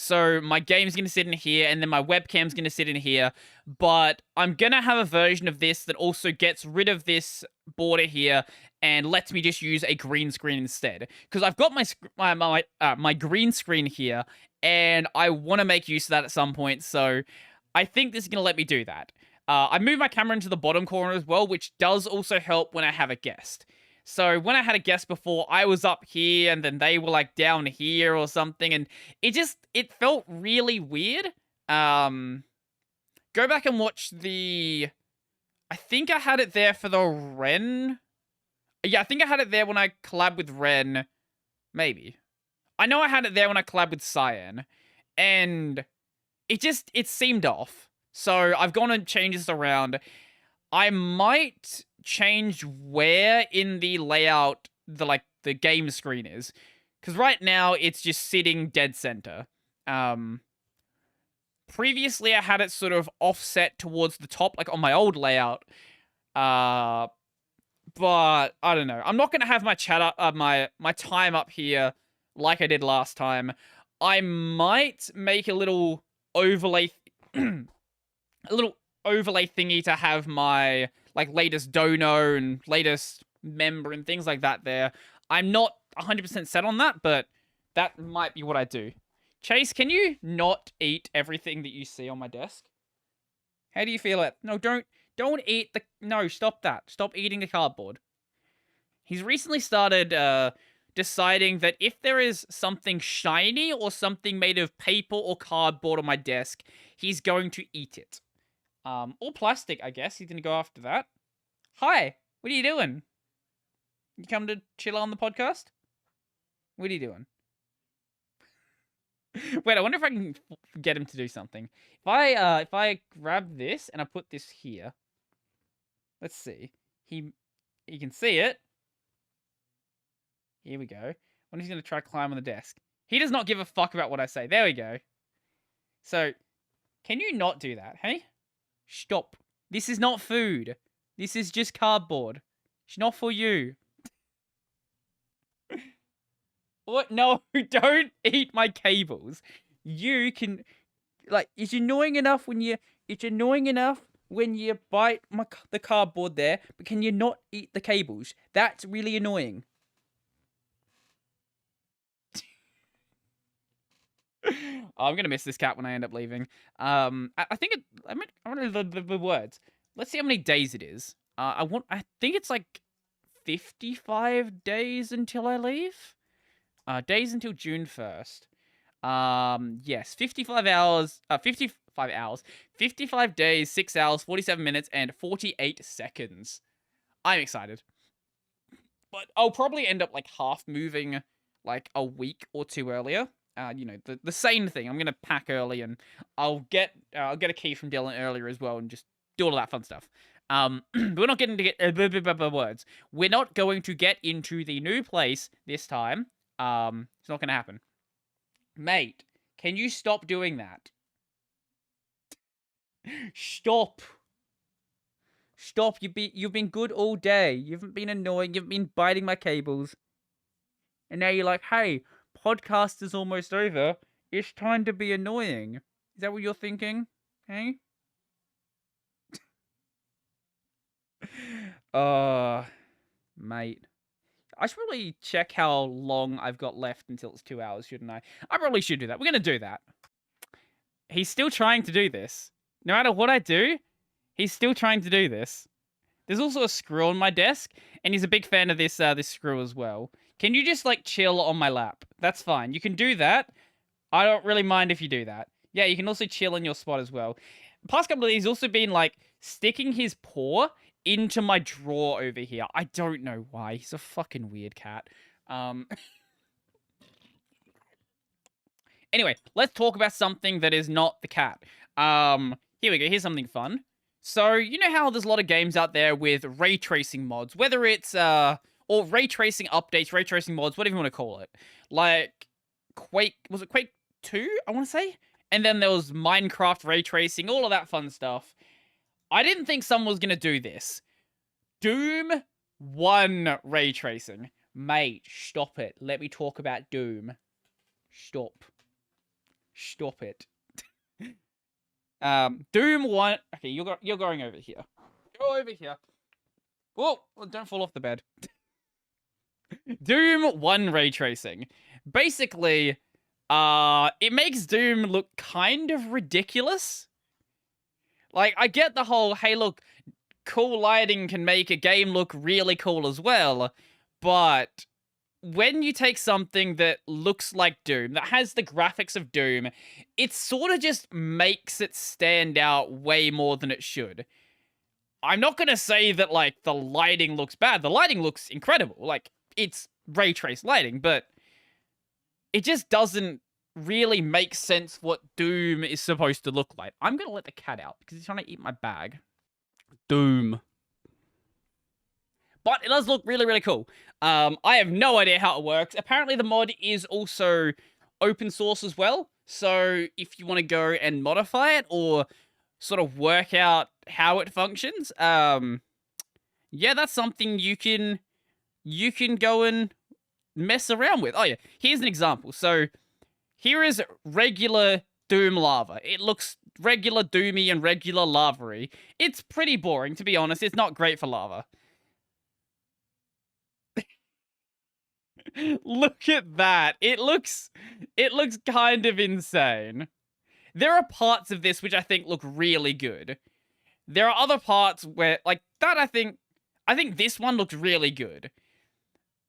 So my game's going to sit in here, and then my webcam's going to sit in here. But I'm going to have a version of this that also gets rid of this border here and lets me just use a green screen instead. Because I've got my green screen here, and I want to make use of that at some point. So I think this is going to let me do that. I moved my camera into the bottom corner as well, which does also help when I have a guest. So when I had a guest before, I was up here and then they were like down here or something, and it felt really weird. Go back and watch I think I had it there for the Ren. Yeah, I think I had it there when I collabed with Ren. Maybe. I know I had it there when I collabed with Cyan. And it seemed off. So I've gone and changed this around. I might change where in the layout the game screen is, because right now it's just sitting dead center. Previously I had it sort of offset towards the top, like on my old layout. But I don't know. I'm not gonna have my chat up, my time up here like I did last time. I might make a little overlay, a little overlay thingy to have my like latest dono and latest member and things like that there. I'm not 100% set on that, but that might be what I do. Chase, can you not eat everything that you see on my desk? How do you feel it? No, don't eat the... No, stop that. Stop eating the cardboard. He's recently started deciding that if there is something shiny or something made of paper or cardboard on my desk, he's going to eat it. Or plastic, I guess. He's gonna go after that. Hi, what are you doing? You come to chill on the podcast? What are you doing? Wait, I wonder if I can get him to do something. If I grab this and I put this here, let's see. He can see it. Here we go. When he's gonna try to climb on the desk. He does not give a fuck about what I say. There we go. So, can you not do that, hey? Stop. This is not food. This is just cardboard. It's not for you. What? No, don't eat my cables. You can, like, it's annoying enough when you bite the cardboard there, but can you not eat the cables? That's really annoying. I'm gonna miss this cat when I end up leaving. I think I want the words. Let's see how many days it is. I think it's like 55 days until I leave. Days until June 1st. Yes, 55 hours. 55 hours. 55 days, 6 hours, 47 minutes, and 48 seconds. I'm excited. But I'll probably end up like half moving like a week or two earlier. You know, the same thing. I'm gonna pack early, and I'll get a key from Dylan earlier as well, and just do all of that fun stuff. We're not getting to get words. We're not going to get into the new place this time. It's not gonna happen. Mate, can you stop doing that? Stop. Stop. You've been good all day. You haven't been annoying. You haven't been biting my cables. And now you're like, hey, podcast is almost over. It's time to be annoying. Is that what you're thinking? Hey? Mate. I should probably check how long I've got left until it's 2 hours, shouldn't I? I probably should do that. We're going to do that. He's still trying to do this. No matter what I do, he's still trying to do this. There's also a screw on my desk, and he's a big fan of this this screw as well. Can you just, like, chill on my lap? That's fine. You can do that. I don't really mind if you do that. Yeah, you can also chill in your spot as well. The past couple of days, he's also been, like, sticking his paw into my drawer over here. I don't know why. He's a fucking weird cat. Anyway, let's talk about something that is not the cat. Here we go. Here's something fun. So, you know how there's a lot of games out there with ray tracing mods, whether it's, or ray tracing updates, ray tracing mods, whatever you want to call it. Like, was it Quake 2, I want to say? And then there was Minecraft ray tracing, all of that fun stuff. I didn't think someone was going to do this. Doom 1 ray tracing. Mate, stop it. Let me talk about Doom. Stop. Stop it. Doom 1... Okay, you're going over here. Go over here. Whoa, don't fall off the bed. Doom 1 ray tracing. Basically, it makes Doom look kind of ridiculous. Like, I get the whole, hey, look, cool lighting can make a game look really cool as well, but when you take something that looks like Doom, that has the graphics of Doom, it sort of just makes it stand out way more than it should. I'm not going to say that, like, the lighting looks bad. The lighting looks incredible. Like, it's ray trace lighting, but it just doesn't really make sense what Doom is supposed to look like. I'm going to let the cat out because he's trying to eat my bag. Doom. But it does look really, really cool. I have no idea how it works. Apparently the mod is also open source as well. So if you want to go and modify it or sort of work out how it functions, yeah, that's something you can go and mess around with. Oh yeah, here's an example. So here is regular Doom lava. It looks regular Doomy and regular lava-y. It's pretty boring, to be honest. It's not great for lava. Look at that. It looks kind of insane. There are parts of this which I think look really good. There are other parts where, like, that I think this one looks really good.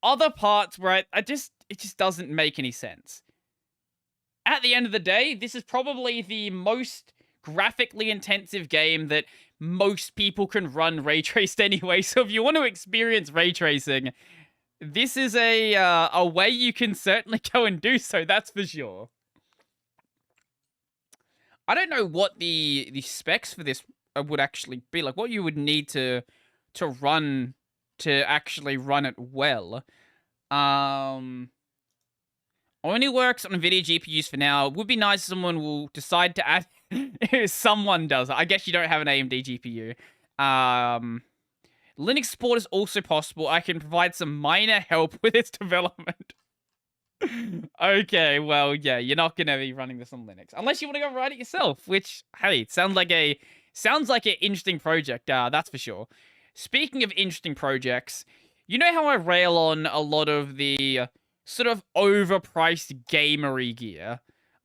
other parts where it just doesn't make any sense. At the end of the day, this is probably the most graphically intensive game that most people can run ray traced anyway. So if you want to experience ray tracing, this is a way you can certainly go and do so. That's for sure. I don't know what the specs for this would actually be, like what you would need to run to actually run it well. Only works on NVIDIA GPUs for now. It would be nice if someone will decide to add... someone does. I guess you don't have an AMD GPU. Linux support is also possible. I can provide some minor help with its development. Okay, well, yeah, you're not going to be running this on Linux. Unless you want to go write it yourself, which, hey, sounds like an interesting project, that's for sure. Speaking of interesting projects, you know how I rail on a lot of the sort of overpriced gamery gear?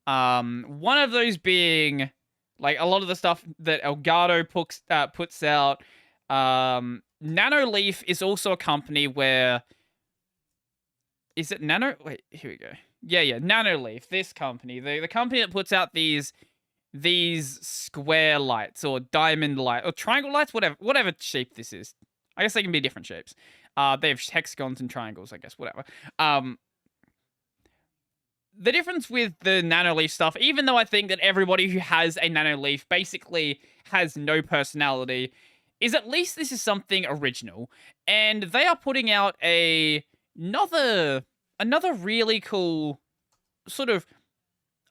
One of those being, like, a lot of the stuff that Elgato puts out. Nanoleaf is also a company where... Is it Nano? Wait, here we go. Yeah, Nanoleaf, this company. The company that puts out these square lights, or diamond light, or triangle lights, whatever shape this is. I guess they can be different shapes. They have hexagons and triangles, I guess, whatever. The difference with the Nanoleaf stuff, even though I think that everybody who has a Nanoleaf basically has no personality, is at least this is something original. And they are putting out another really cool sort of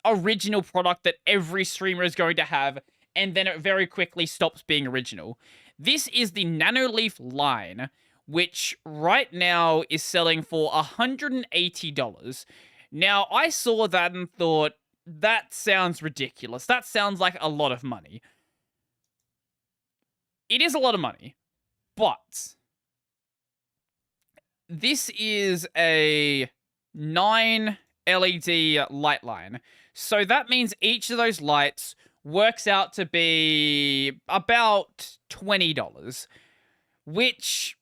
original product that every streamer is going to have, and then it very quickly stops being original. This is the Nanoleaf line, which right now is selling for $180. Now, I saw that and thought, that sounds ridiculous. That sounds like a lot of money. It is a lot of money, but this is a 9 LED light line. So that means each of those lights works out to be about $20, which,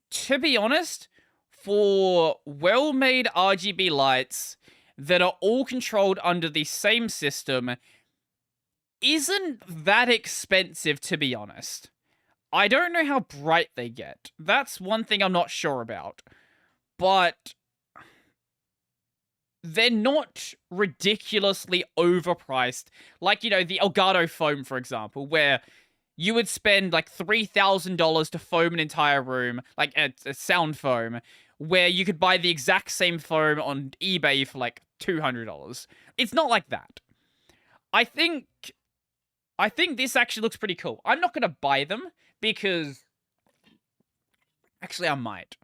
to be honest, for well-made RGB lights that are all controlled under the same system, isn't that expensive, to be honest. I don't know how bright they get. That's one thing I'm not sure about. But they're not ridiculously overpriced. Like, you know, the Elgato foam, for example, where you would spend like $3,000 to foam an entire room, like a sound foam, where you could buy the exact same foam on eBay for like $200. It's not like that. I think this actually looks pretty cool. I'm not going to buy them because... Actually, I might.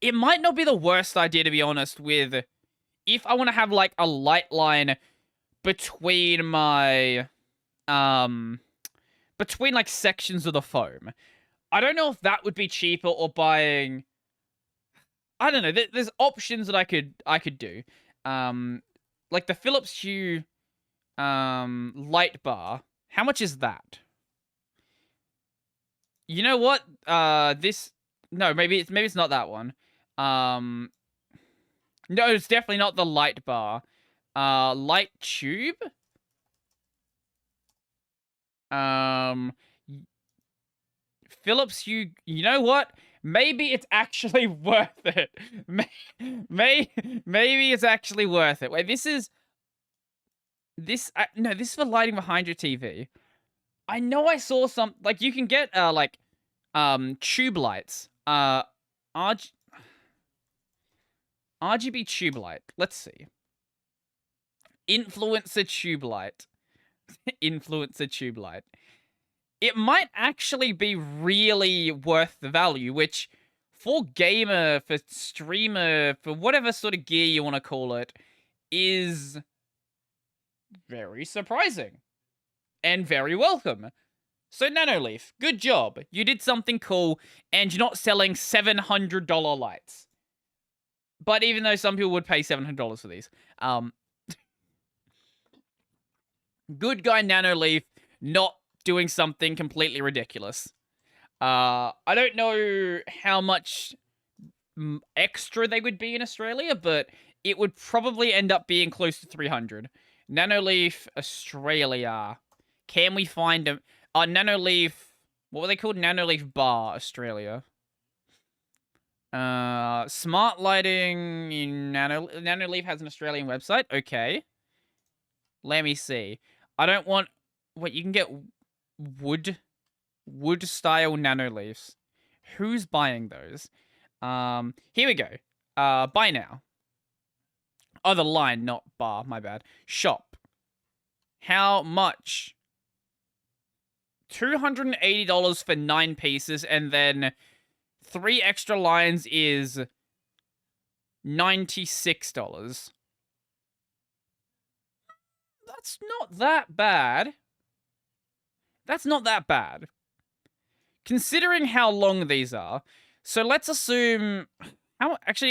It might not be the worst idea, to be honest, with... If I want to have, like, a light line between my... between, like, sections of the foam. I don't know if that would be cheaper or buying... I don't know. There's options that I could do. Like the Philips Hue light bar. How much is that? You know what? No, maybe it's not that one. No, it's definitely not the light bar. Light tube. Philips Hue. You know what? Maybe it's actually worth it. Maybe it's actually worth it. Wait, this is no, this is for lighting behind your TV. I know I saw some, like, you can get tube lights. RGB tube light. Let's see. Influencer tube light. Influencer tube light. It might actually be really worth the value, which for gamer, for streamer, for whatever sort of gear you want to call it, is very surprising and very welcome. So Nanoleaf, good job. You did something cool, and you're not selling $700 lights. But even though some people would pay $700 for these. Good guy Nanoleaf, not doing something completely ridiculous. I don't know how much extra they would be in Australia, but it would probably end up being close to 300. Nanoleaf Australia. Can we find them? Nanoleaf. What were they called? Nanoleaf Bar Australia. Smart lighting in Nanoleaf has an Australian website. Okay. Let me see. I don't want. Wait, you can get wood style Nanoleafs. Who's buying those? Here we go. Buy now. Oh, the line, not bar. My bad. Shop. How much? $280 for 9 pieces, and then 3 extra lines is $96. That's not that bad. That's not that bad. Considering how long these are. So let's assume...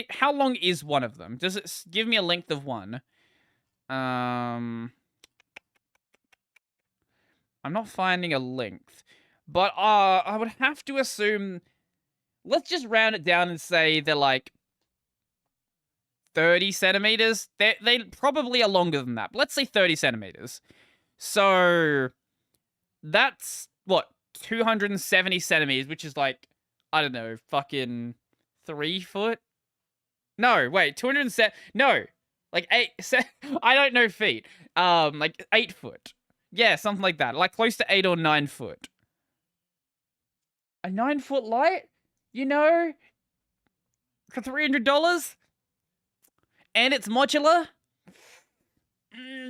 How long is one of them? Does it give me a length of one? I'm not finding a length. But I would have to assume... Let's just round it down and say they're like 30 centimeters. They probably are longer than that. But let's say 30 centimeters. So that's, what, 270 centimeters, which is like, I don't know, fucking 3 foot? No, wait, 207, no, like 8, I don't know feet. Like 8 foot. Yeah, something like that. Like close to 8 or 9 foot. A 9-foot light? You know? For $300? And it's modular?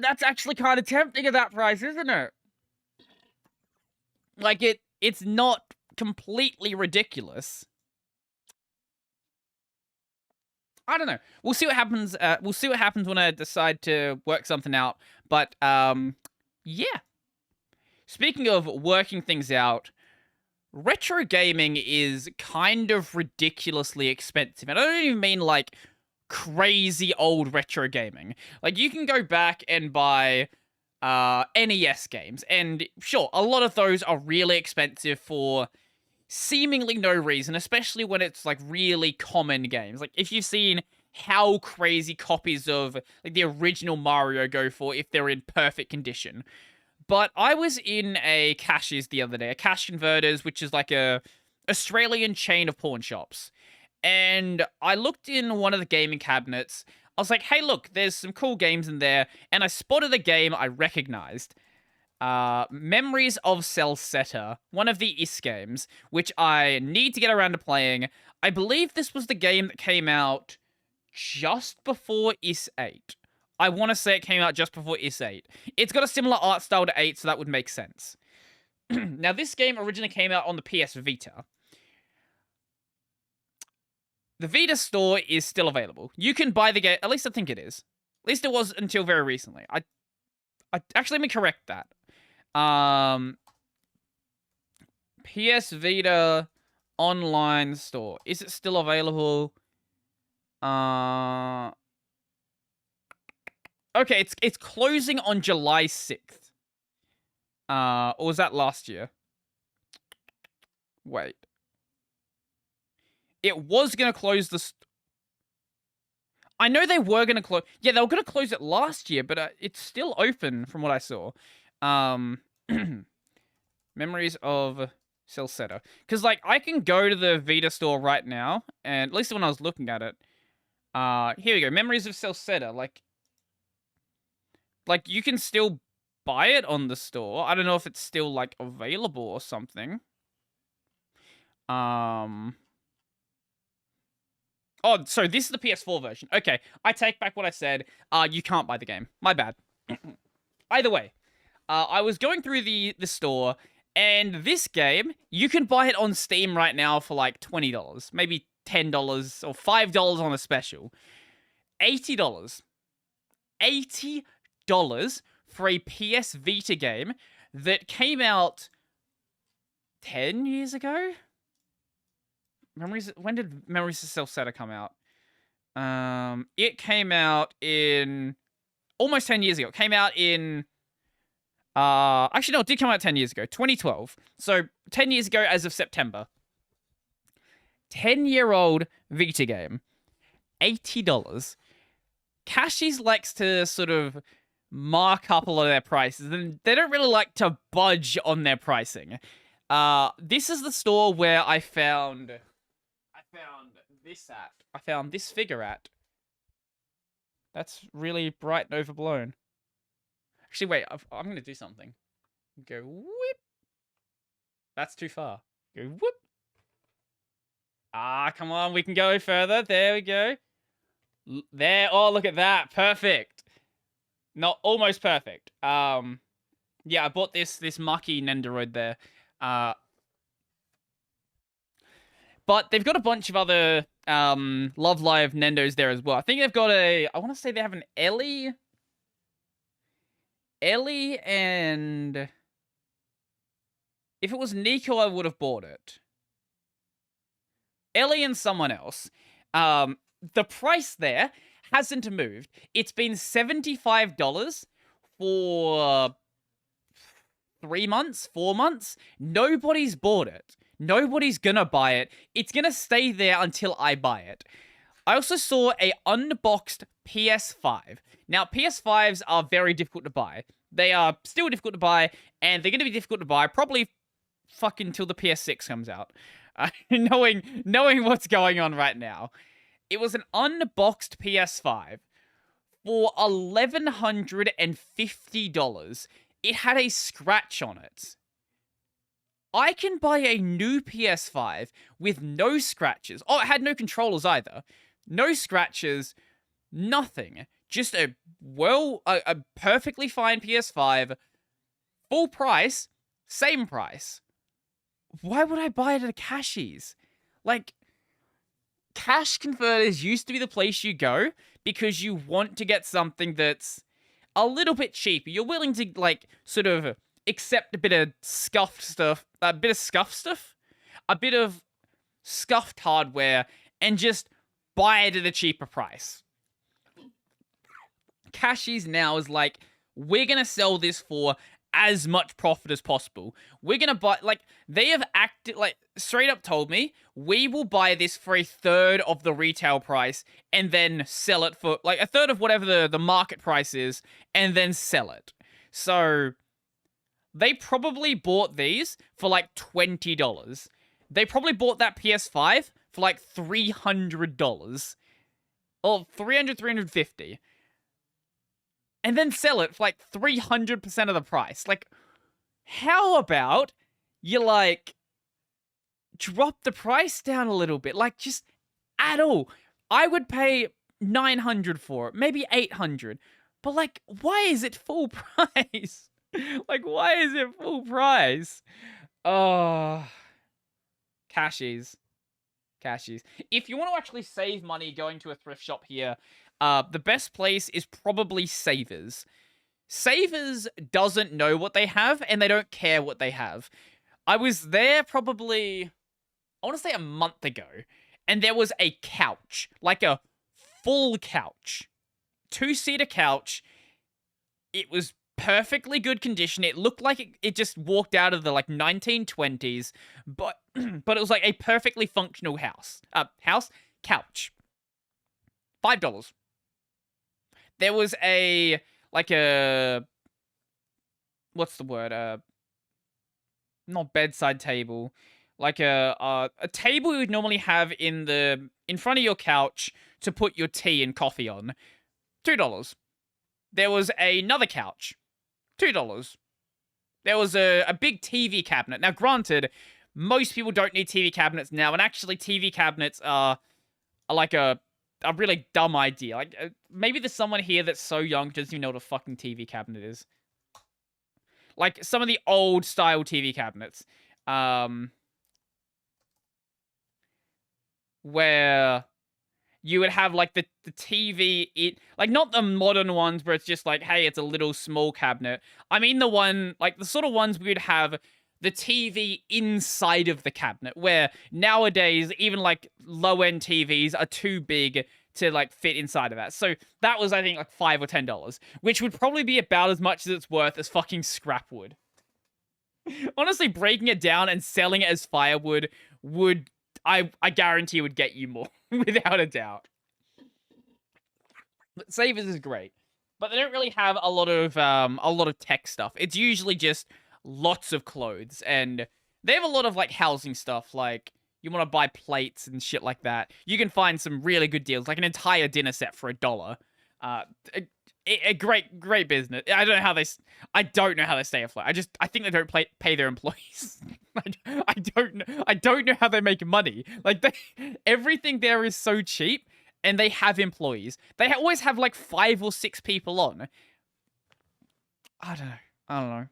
That's actually kind of tempting at that price, isn't it? Like, it's not completely ridiculous. I don't know. We'll see what happens. We'll see what happens when I decide to work something out. But, yeah. Speaking of working things out, retro gaming is kind of ridiculously expensive. And I don't even mean, like, crazy old retro gaming. Like, you can go back and buy NES games, and sure, a lot of those are really expensive for seemingly no reason, especially when it's like really common games. Like, if you've seen how crazy copies of like the original Mario go for if they're in perfect condition. But I was in a Cashies the other day, a Cash Converters, which is like a Australian chain of pawn shops. And I looked in one of the gaming cabinets. I was like, hey, look, there's some cool games in there. And I spotted a game I recognized. Memories of Celceta, one of the IS games, which I need to get around to playing. I believe this was the game that came out just before IS 8. I want to say it came out just before IS 8. It's got a similar art style to 8, so that would make sense. Now, this game originally came out on the PS Vita. The Vita store is still available. You can buy the game, at least I think it is. At least it was until very recently. I actually, let me correct that. PS Vita online store. Is it still available? Okay, it's closing on July 6th. Or was that last year? Wait. It was going to close the... I know they were going to close... Yeah, they were going to close it last year, but it's still open from what I saw. Memories of Celceta. Because, like, I can go to the Vita store right now, and at least when I was looking at it. Here we go. Memories of Celceta. Like, you can still buy it on the store. I don't know if it's still, like, available or something. Oh, so this is the PS4 version. Okay, I take back what I said. You can't buy the game. My bad. Either way, I was going through the store, and this game, you can buy it on Steam right now for like $20, maybe $10 or $5 on a special. $80. $80 for a PS Vita game that came out 10 years ago? When did Memories of Celceta come out? It came out in almost 10 years ago. It came out in actually no, it did come out 10 years ago. 2012. So 10 years ago as of September. 10-year-old Vita game, $80. Cashies likes to sort of mark up a lot of their prices, and they don't really like to budge on their pricing. This is the store where I found this at. I found this figure at. That's really bright and overblown. Actually, wait, I'm going to do something. Go whoop. That's too far. Go whoop. Ah, come on, we can go further. There we go. There. Oh, look at that. Perfect. Not almost perfect. Yeah, I bought this mucky Nendoroid there. But they've got a bunch of other Love Live Nendos there as well. I think they've got I want to say they have an Ellie and if it was Nico, I would have bought it. Ellie and someone else. The price there hasn't moved. It's been $75 for 3 months, 4 months. Nobody's bought it. Nobody's gonna buy it. It's gonna stay there until I buy it. I also saw a unboxed PS5. Now, PS5s are very difficult to buy. They are still difficult to buy, and they're gonna be difficult to buy probably fucking till the PS6 comes out. Knowing what's going on right now. It was an unboxed PS5 for $1,150. It had a scratch on it. I can buy a new PS5 with no scratches. Oh, it had no controllers either. No scratches, nothing. Just a perfectly fine PS5, full price, same price. Why would I buy it at a Cashies? Like, cash converters used to be the place you go because you want to get something that's a little bit cheaper. You're willing to, like, sort of accept a bit of scuffed stuff, a bit of scuffed hardware, and just buy it at a cheaper price. Cashies now is like, we're gonna sell this for as much profit as possible. We're gonna buy, like, they have acted, like, straight up told me, we will buy this for a third of the retail price and then sell it for, like, a third of whatever the market price is and then sell it. So, they probably bought these for, like, $20. They probably bought that PS5 for, like, $300. Or $350. And then sell it for, like, 300% of the price. Like, how about you, like, drop the price down a little bit? Like, just at all. I would pay $900 for it, maybe $800. But, like, why is it full price? Like, why is it full price? Oh, Cashies. If you want to actually save money going to a thrift shop here, the best place is probably Savers. Savers doesn't know what they have, and they don't care what they have. I was there probably, I want to say a month ago, and there was a couch, like a full couch. 2-seater couch. It was perfectly good condition. It looked like it just walked out of the, like, 1920s, but it was like a perfectly functional couch. $5. There was what's the word? Not bedside table. Like a table you would normally have in front of your couch to put your tea and coffee on. $2. There was another couch. $2. There was a big TV cabinet. Now, granted, most people don't need TV cabinets now, and actually TV cabinets are like a really dumb idea. Like, maybe there's someone here that's so young doesn't even know what a fucking TV cabinet is. Like, some of the old style TV cabinets. Where you would have, like, the TV, like, not the modern ones where it's just like, hey, it's a little small cabinet. I mean the sort of ones we would have the TV inside of the cabinet, where nowadays, even, like, low-end TVs are too big to, like, fit inside of that. So that was, I think, like, $5 or $10, which would probably be about as much as it's worth as fucking scrap wood. Honestly, breaking it down and selling it as firewood would, I guarantee would get you more without a doubt. But Savers is great, but they don't really have a lot of tech stuff. It's usually just lots of clothes, and they have a lot of like housing stuff. Like you want to buy plates and shit like that. You can find some really good deals, like an entire dinner set for $1. A great business. I don't know how they stay afloat. I think they don't pay their employees. I don't know how they make money. Like everything there is so cheap, and they have employees. They always have like 5 or 6 people on. I don't know.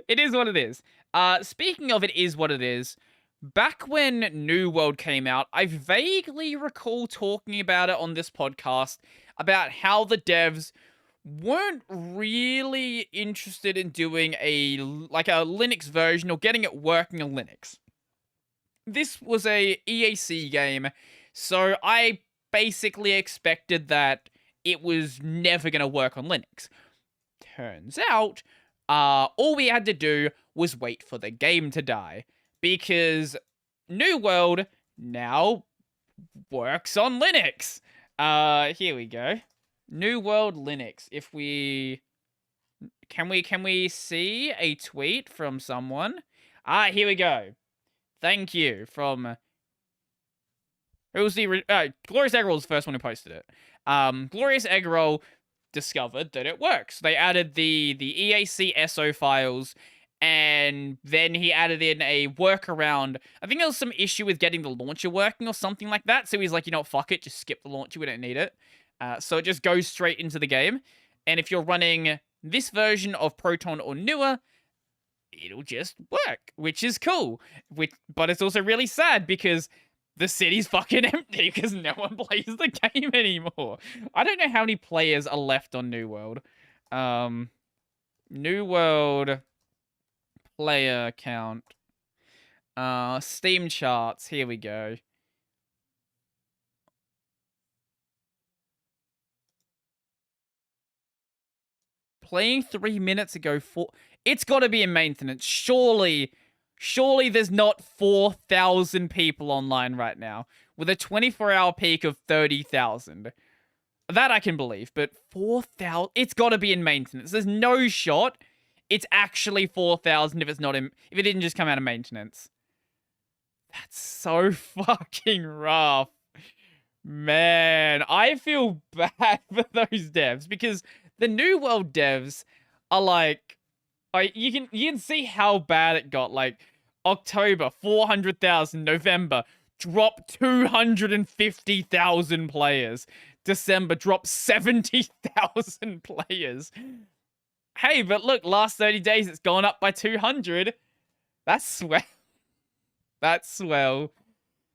It is what it is. Speaking of it is what it is. Back when New World came out, I vaguely recall talking about it on this podcast about how the devs weren't really interested in doing a Linux version or getting it working on Linux. This was a EAC game, so I basically expected that it was never going to work on Linux. Turns out, all we had to do was wait for the game to die, because New World now works on Linux. Here we go. New World Linux. If we can we see a tweet from someone? Here we go. Thank you from who's the Glorious Eggroll's the first one who posted it. Glorious Eggroll discovered that it works. They added the EAC SO files, and then he added in a workaround. I think there was some issue with getting the launcher working or something like that. So he's like, you know what, fuck it, just skip the launcher, we don't need it. So it just goes straight into the game. And if you're running this version of Proton or newer, it'll just work, which is cool. But it's also really sad because the city's fucking empty because no one plays the game anymore. I don't know how many players are left on New World. New World player count. Steam charts. Here we go. Playing 3 minutes ago. It's got to be in maintenance. Surely there's not 4,000 people online right now with a 24-hour peak of 30,000. That I can believe, but 4,000. It's got to be in maintenance. There's no shot it's actually 4,000 if it didn't just come out of maintenance. That's so fucking rough. Man, I feel bad for those devs because the New World devs are like you can see how bad it got. Like October 400,000, November drop 250,000 players, December drop 70,000 players. Hey, but look, last 30 days it's gone up by 200. That's swell. That's swell.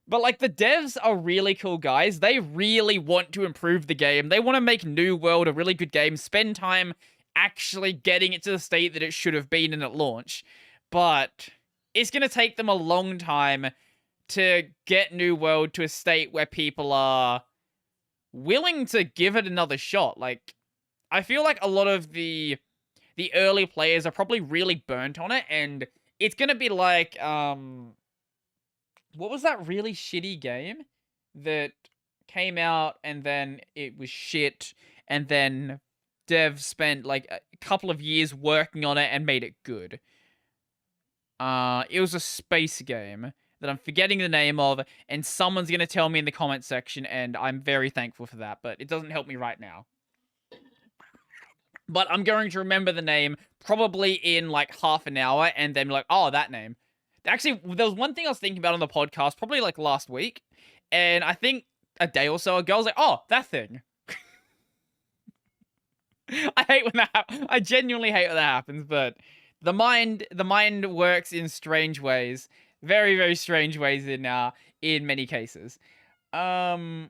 But like the devs are really cool guys. They really want to improve the game. They want to make New World a really good game. Spend time actually getting it to the state that it should have been in at launch. But it's going to take them a long time to get New World to a state where people are willing to give it another shot. Like, I feel like a lot of the early players are probably really burnt on it, and it's going to be like, what was that really shitty game that came out and then it was shit, and then devs spent like a couple of years working on it and made it good? It was a space game that I'm forgetting the name of, and someone's going to tell me in the comment section, and I'm very thankful for that, but it doesn't help me right now. But I'm going to remember the name probably in like half an hour, and then like, oh, that name. Actually, there was one thing I was thinking about on the podcast, probably like last week, and I think a day or so ago, I was like, oh, that thing. I hate when that happens. I genuinely hate when that happens, but the mind works in strange ways. Very, very strange ways in many cases. Anyway,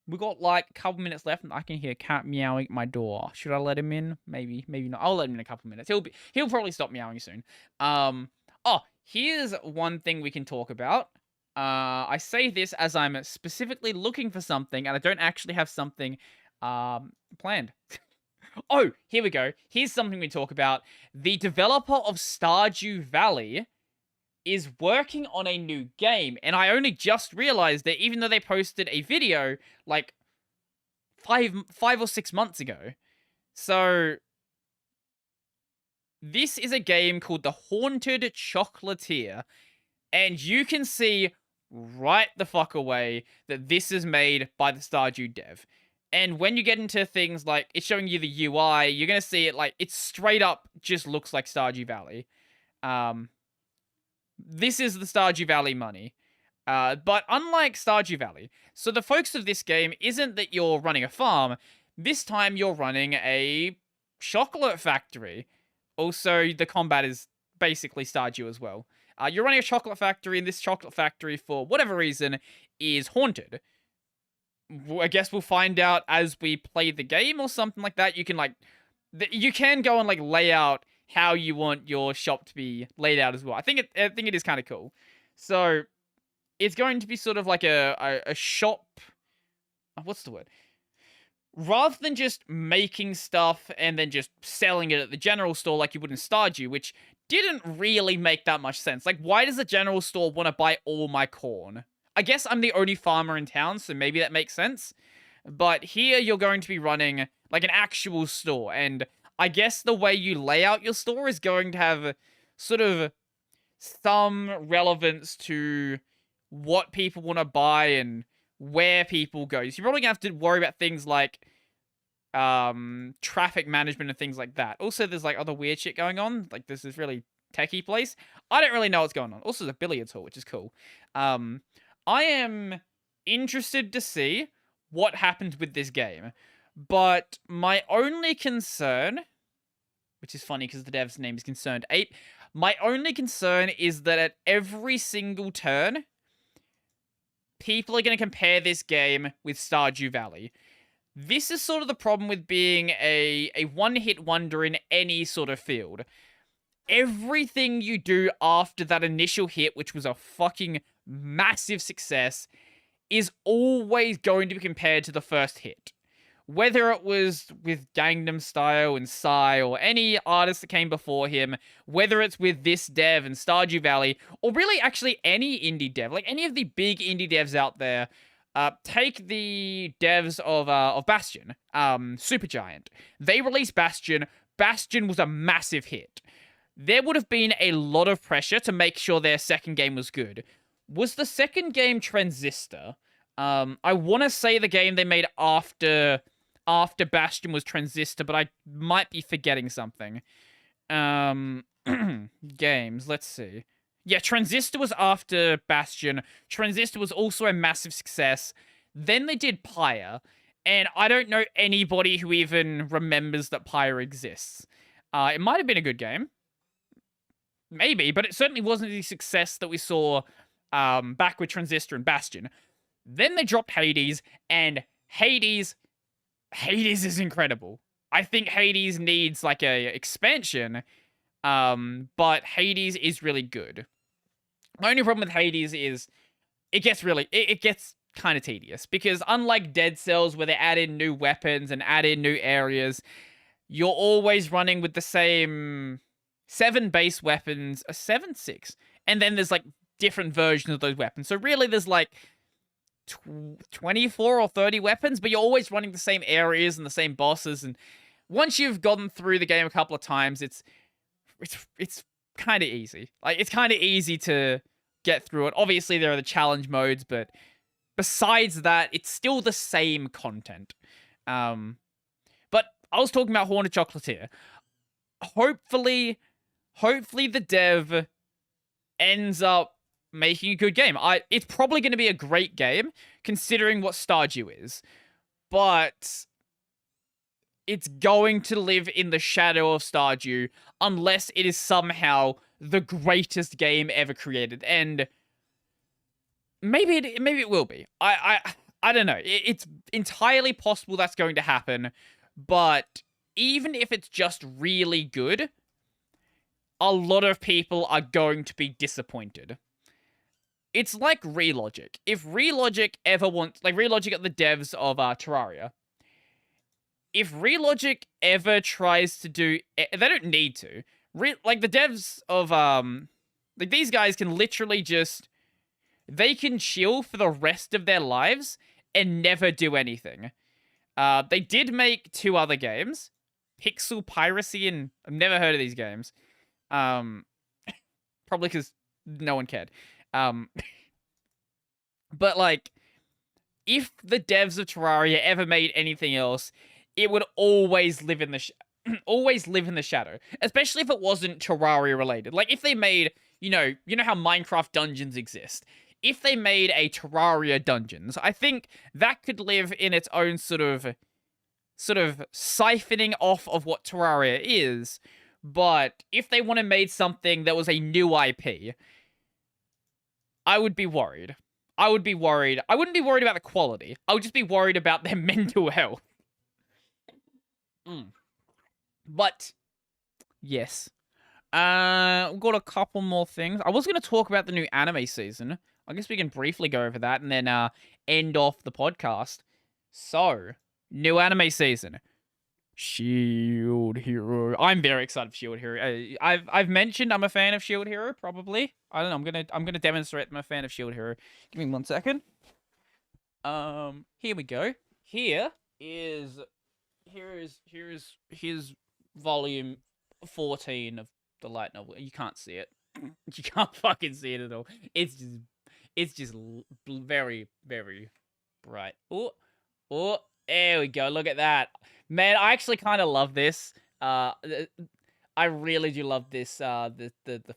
we got like a couple minutes left, and I can hear a cat meowing at my door. Should I let him in? Maybe not. I'll let him in a couple minutes. He'll probably stop meowing soon. Here's one thing we can talk about. I say this as I'm specifically looking for something, and I don't actually have something planned. Oh, here we go. Here's something we talk about. The developer of Stardew Valley is working on a new game, and I only just realized that, even though they posted a video like 5 or 6 months ago. So this is a game called The Haunted Chocolatier, and you can see right the fuck away that this is made by the Stardew dev. And when you get into things like it's showing you the UI, you're gonna see it like it straight up just looks like Stardew Valley. This is the Stardew Valley money. But unlike Stardew Valley, so the focus of this game isn't that you're running a farm. This time you're running a chocolate factory. Also, the combat is basically Stardew as well. You're running a chocolate factory, and this chocolate factory, for whatever reason, is haunted. I guess we'll find out as we play the game or something like that. You can you can go and lay out how you want your shop to be laid out as well. I think it is kind of cool. So it's going to be sort of like a shop. What's the word? Rather than just making stuff and then just selling it at the general store like you would in Stardew, which didn't really make that much sense. Like, why does the general store want to buy all my corn? I guess I'm the only farmer in town, so maybe that makes sense. But here you're going to be running like an actual store, and I guess the way you lay out your store is going to have sort of some relevance to what people want to buy and where people go. So you're probably going to have to worry about things like traffic management and things like that. Also, there's other weird shit going on. Like, this is really techie place. I don't really know what's going on. Also, there's a billiards hall, which is cool. I am interested to see what happens with this game. But my only concern, which is funny because the dev's name is Concerned8, my only concern is that at every single turn, people are going to compare this game with Stardew Valley. This is sort of the problem with being a one-hit wonder in any sort of field. Everything you do after that initial hit, which was a fucking massive success, is always going to be compared to the first hit. Whether it was with Gangnam Style and Psy or any artist that came before him, whether it's with this dev and Stardew Valley, or really actually any indie dev, like any of the big indie devs out there. Take the devs of Bastion, Supergiant. They released Bastion. Bastion was a massive hit. There would have been a lot of pressure to make sure their second game was good. Was the second game Transistor? I want to say the game they made after Bastion was Transistor, but I might be forgetting something. Games, let's see. Yeah, Transistor was after Bastion. Transistor was also a massive success. Then they did Pyre, and I don't know anybody who even remembers that Pyre exists. It might have been a good game. Maybe, but it certainly wasn't the success that we saw back with Transistor and Bastion. Then they dropped Hades, and Hades is incredible. I think Hades needs like a expansion, but Hades is really good. My only problem with Hades is it gets kind of tedious, because unlike Dead Cells where they add in new weapons and add in new areas, you're always running with the same 7 base weapons, 6, and then there's like different versions of those weapons. So really there's like 24 or 30 weapons, but you're always running the same areas and the same bosses, and once you've gotten through the game a couple of times, it's kind of easy. Like, it's kind of easy to get through it. Obviously, there are the challenge modes, but besides that, it's still the same content. But I was talking about Haunted Chocolatier. Hopefully the dev ends up making a good game. It's probably going to be a great game, considering what Stardew is. But it's going to live in the shadow of Stardew unless it is somehow the greatest game ever created. And maybe it will be. I don't know. It's entirely possible that's going to happen. But even if it's just really good, a lot of people are going to be disappointed. It's like Relogic. If Relogic ever wants... Like, Relogic are the devs of Terraria. If Relogic ever tries to do... They don't need to. Like, the devs of Like, these guys can literally just... They can chill for the rest of their lives and never do anything. They did make 2 other games. Pixel Piracy and... I've never heard of these games. Probably because no one cared. But, like, if the devs of Terraria ever made anything else, it would always live in the always live in the shadow, especially if it wasn't Terraria related. Like, if they made, you know how Minecraft dungeons exist. If they made a Terraria dungeons, I think that could live in its own sort of siphoning off of what Terraria is. But if they want to make something that was a new IP, I would be worried. I would be worried. I wouldn't be worried about the quality. I would just be worried about their mental health. But, yes. We've got a couple more things. I was going to talk about the new anime season. I guess we can briefly go over that and then end off the podcast. So, new anime season. Shield Hero. I'm very excited for Shield Hero. I've mentioned I'm a fan of Shield Hero, probably. I don't know. I'm gonna demonstrate I'm a fan of Shield Hero. Give me 1 second. Here we go. Here's volume 14 of the light novel. You can't see it. You can't fucking see it at all. It's just very, very bright. Oh, there we go. Look at that. Man, I actually kind of love this. I really do love this, the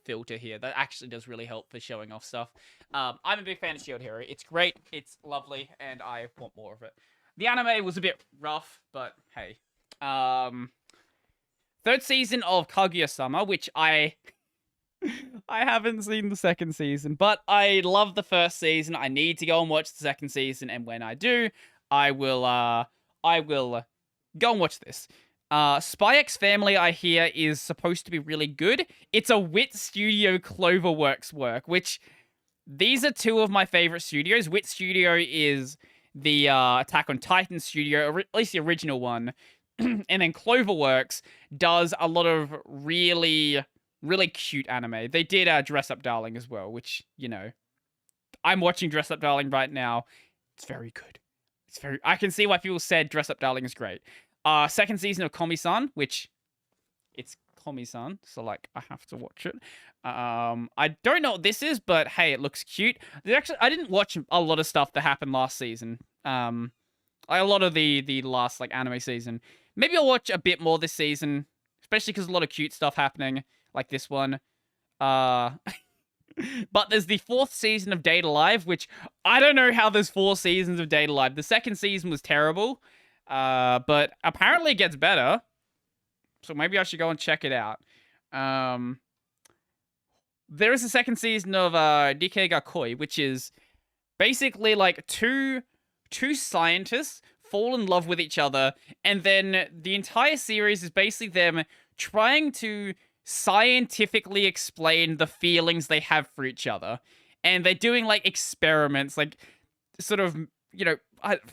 filter here. That actually does really help for showing off stuff. I'm a big fan of Shield Hero. It's great, it's lovely, and I want more of it. The anime was a bit rough, but hey. 3rd season of Kaguya-sama, which I haven't seen the 2nd season, but I love the 1st season. I need to go and watch the 2nd season, and when I do, I will go and watch this. Spy X Family, I hear, is supposed to be really good. It's a Wit Studio Cloverworks work, which these are 2 of my favorite studios. Wit Studio is the Attack on Titan studio, or at least the original one. And then Cloverworks does a lot of really, really cute anime. They did Dress Up Darling as well, which, you know, I'm watching Dress Up Darling right now. It's very good. I can see why people said Dress Up Darling is great. 2nd season of Komi-san, which it's Komi-san, so like I have to watch it. I don't know what this is, but hey, it looks cute. I didn't watch a lot of stuff that happened last season. A lot of the last like anime season. Maybe I'll watch a bit more this season, especially because a lot of cute stuff happening, like this one. But there's the 4th season of Date Alive, which I don't know how there's 4 seasons of Date Alive. The 2nd season was terrible, but apparently it gets better. So maybe I should go and check it out. There is a 2nd season of Dike ga Koi, which is basically like two scientists fall in love with each other, and then the entire series is basically them trying to scientifically explain the feelings they have for each other. And they're doing like experiments, like sort of, you know,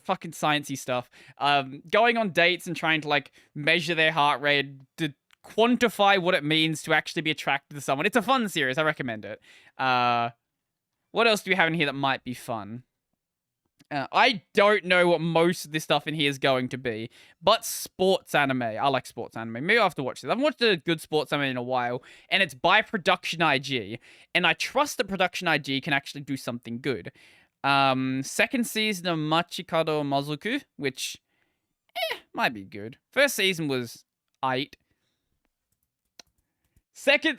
fucking sciencey stuff. Going on dates and trying to like measure their heart rate to quantify what it means to actually be attracted to someone. It's a fun series. I recommend it. What else do we have in here that might be fun? I don't know what most of this stuff in here is going to be, but sports anime. I like sports anime. Maybe I'll have to watch this. I haven't watched a good sports anime in a while, and it's by Production IG, and I trust that Production IG can actually do something good. 2nd season of Machikado Mazuku, which might be good. 1st season was aight.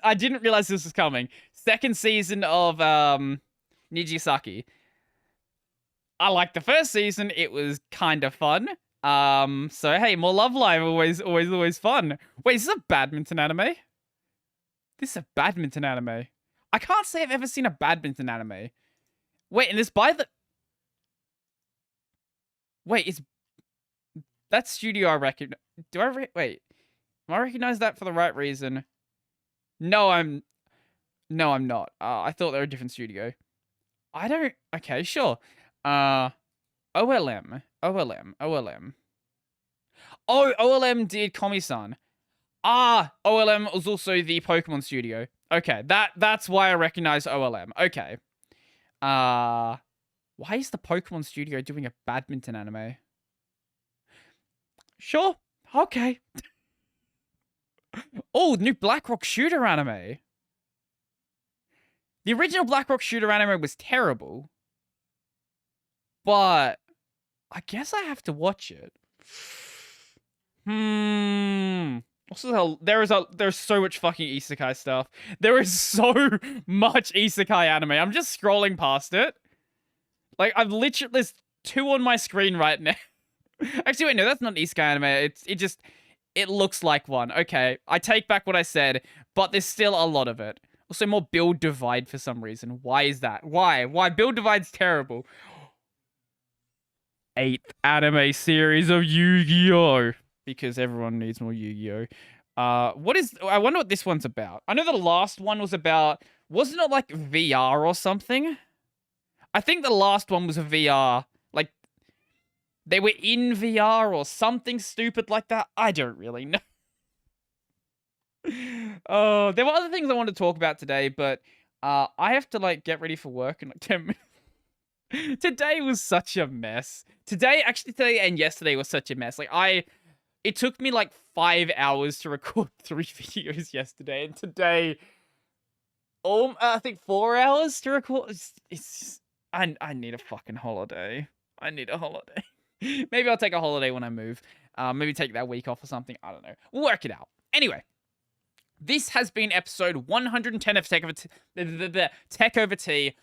I didn't realize this was coming. 2nd season of Nijisaki. I liked the 1st season. It was kind of fun. So hey, more Love Live, always fun. Wait, is this a badminton anime? This is a badminton anime. I can't say I've ever seen a badminton anime. Wait, and this by the... Wait, is... That studio I recognize... Wait. Am I recognize that for the right reason? No, I'm not. I thought they were a different studio. I don't... Okay, sure. OLM. Oh, OLM did Komi-san. OLM was also the Pokemon studio. Okay, that's why I recognize OLM. Okay. Why is the Pokemon studio doing a badminton anime? Sure. Okay. Oh, new Blackrock Shooter anime. The original Blackrock Shooter anime was terrible. But I guess I have to watch it. Also, there's so much fucking isekai stuff. There is so much isekai anime. I'm just scrolling past it. Like, there's 2 on my screen right now. Actually, wait, no, that's not an isekai anime. It looks like one. Okay, I take back what I said, but there's still a lot of it. Also, more Build Divide for some reason. Why is that? Why? Why? Build Divide's terrible. 8th anime series of Yu-Gi-Oh! Because everyone needs more Yu-Gi-Oh! I wonder what this one's about. I know the last one was about, wasn't it like VR or something? I think the last one was a VR. Like, they were in VR or something stupid like that. I don't really know. Oh, there were other things I wanted to talk about today, but I have to, like, get ready for work in like 10 minutes. Today was such a mess. Today and yesterday was such a mess. Like, it took me like 5 hours to record 3 videos yesterday, and today, I think 4 hours to record. I need a fucking holiday. I need a holiday. Maybe I'll take a holiday when I move. Maybe take that week off or something. I don't know. We'll work it out. Anyway, this has been episode 110 of Tech Over Tea.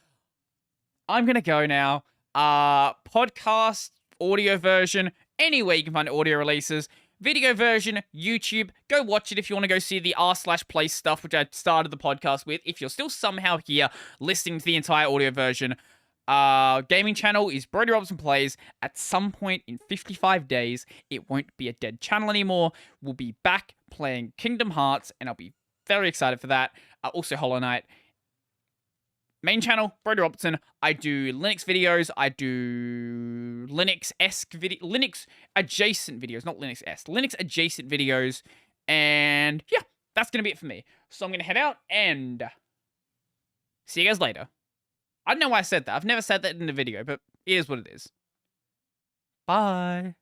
I'm gonna go now. Podcast, audio version, anywhere you can find audio releases. Video version, YouTube. Go watch it if you want to go see the r/play stuff, which I started the podcast with. If you're still somehow here listening to the entire audio version, gaming channel is Brody Robson Plays. At some point in 55 days, it won't be a dead channel anymore. We'll be back playing Kingdom Hearts, and I'll be very excited for that. Also, Hollow Knight. Main channel, Brody Robertson. I do Linux videos. I do Linux adjacent videos, not Linux-esque. Linux adjacent videos. And yeah, that's going to be it for me. So I'm going to head out and see you guys later. I don't know why I said that. I've never said that in a video, but it is what it is. Bye.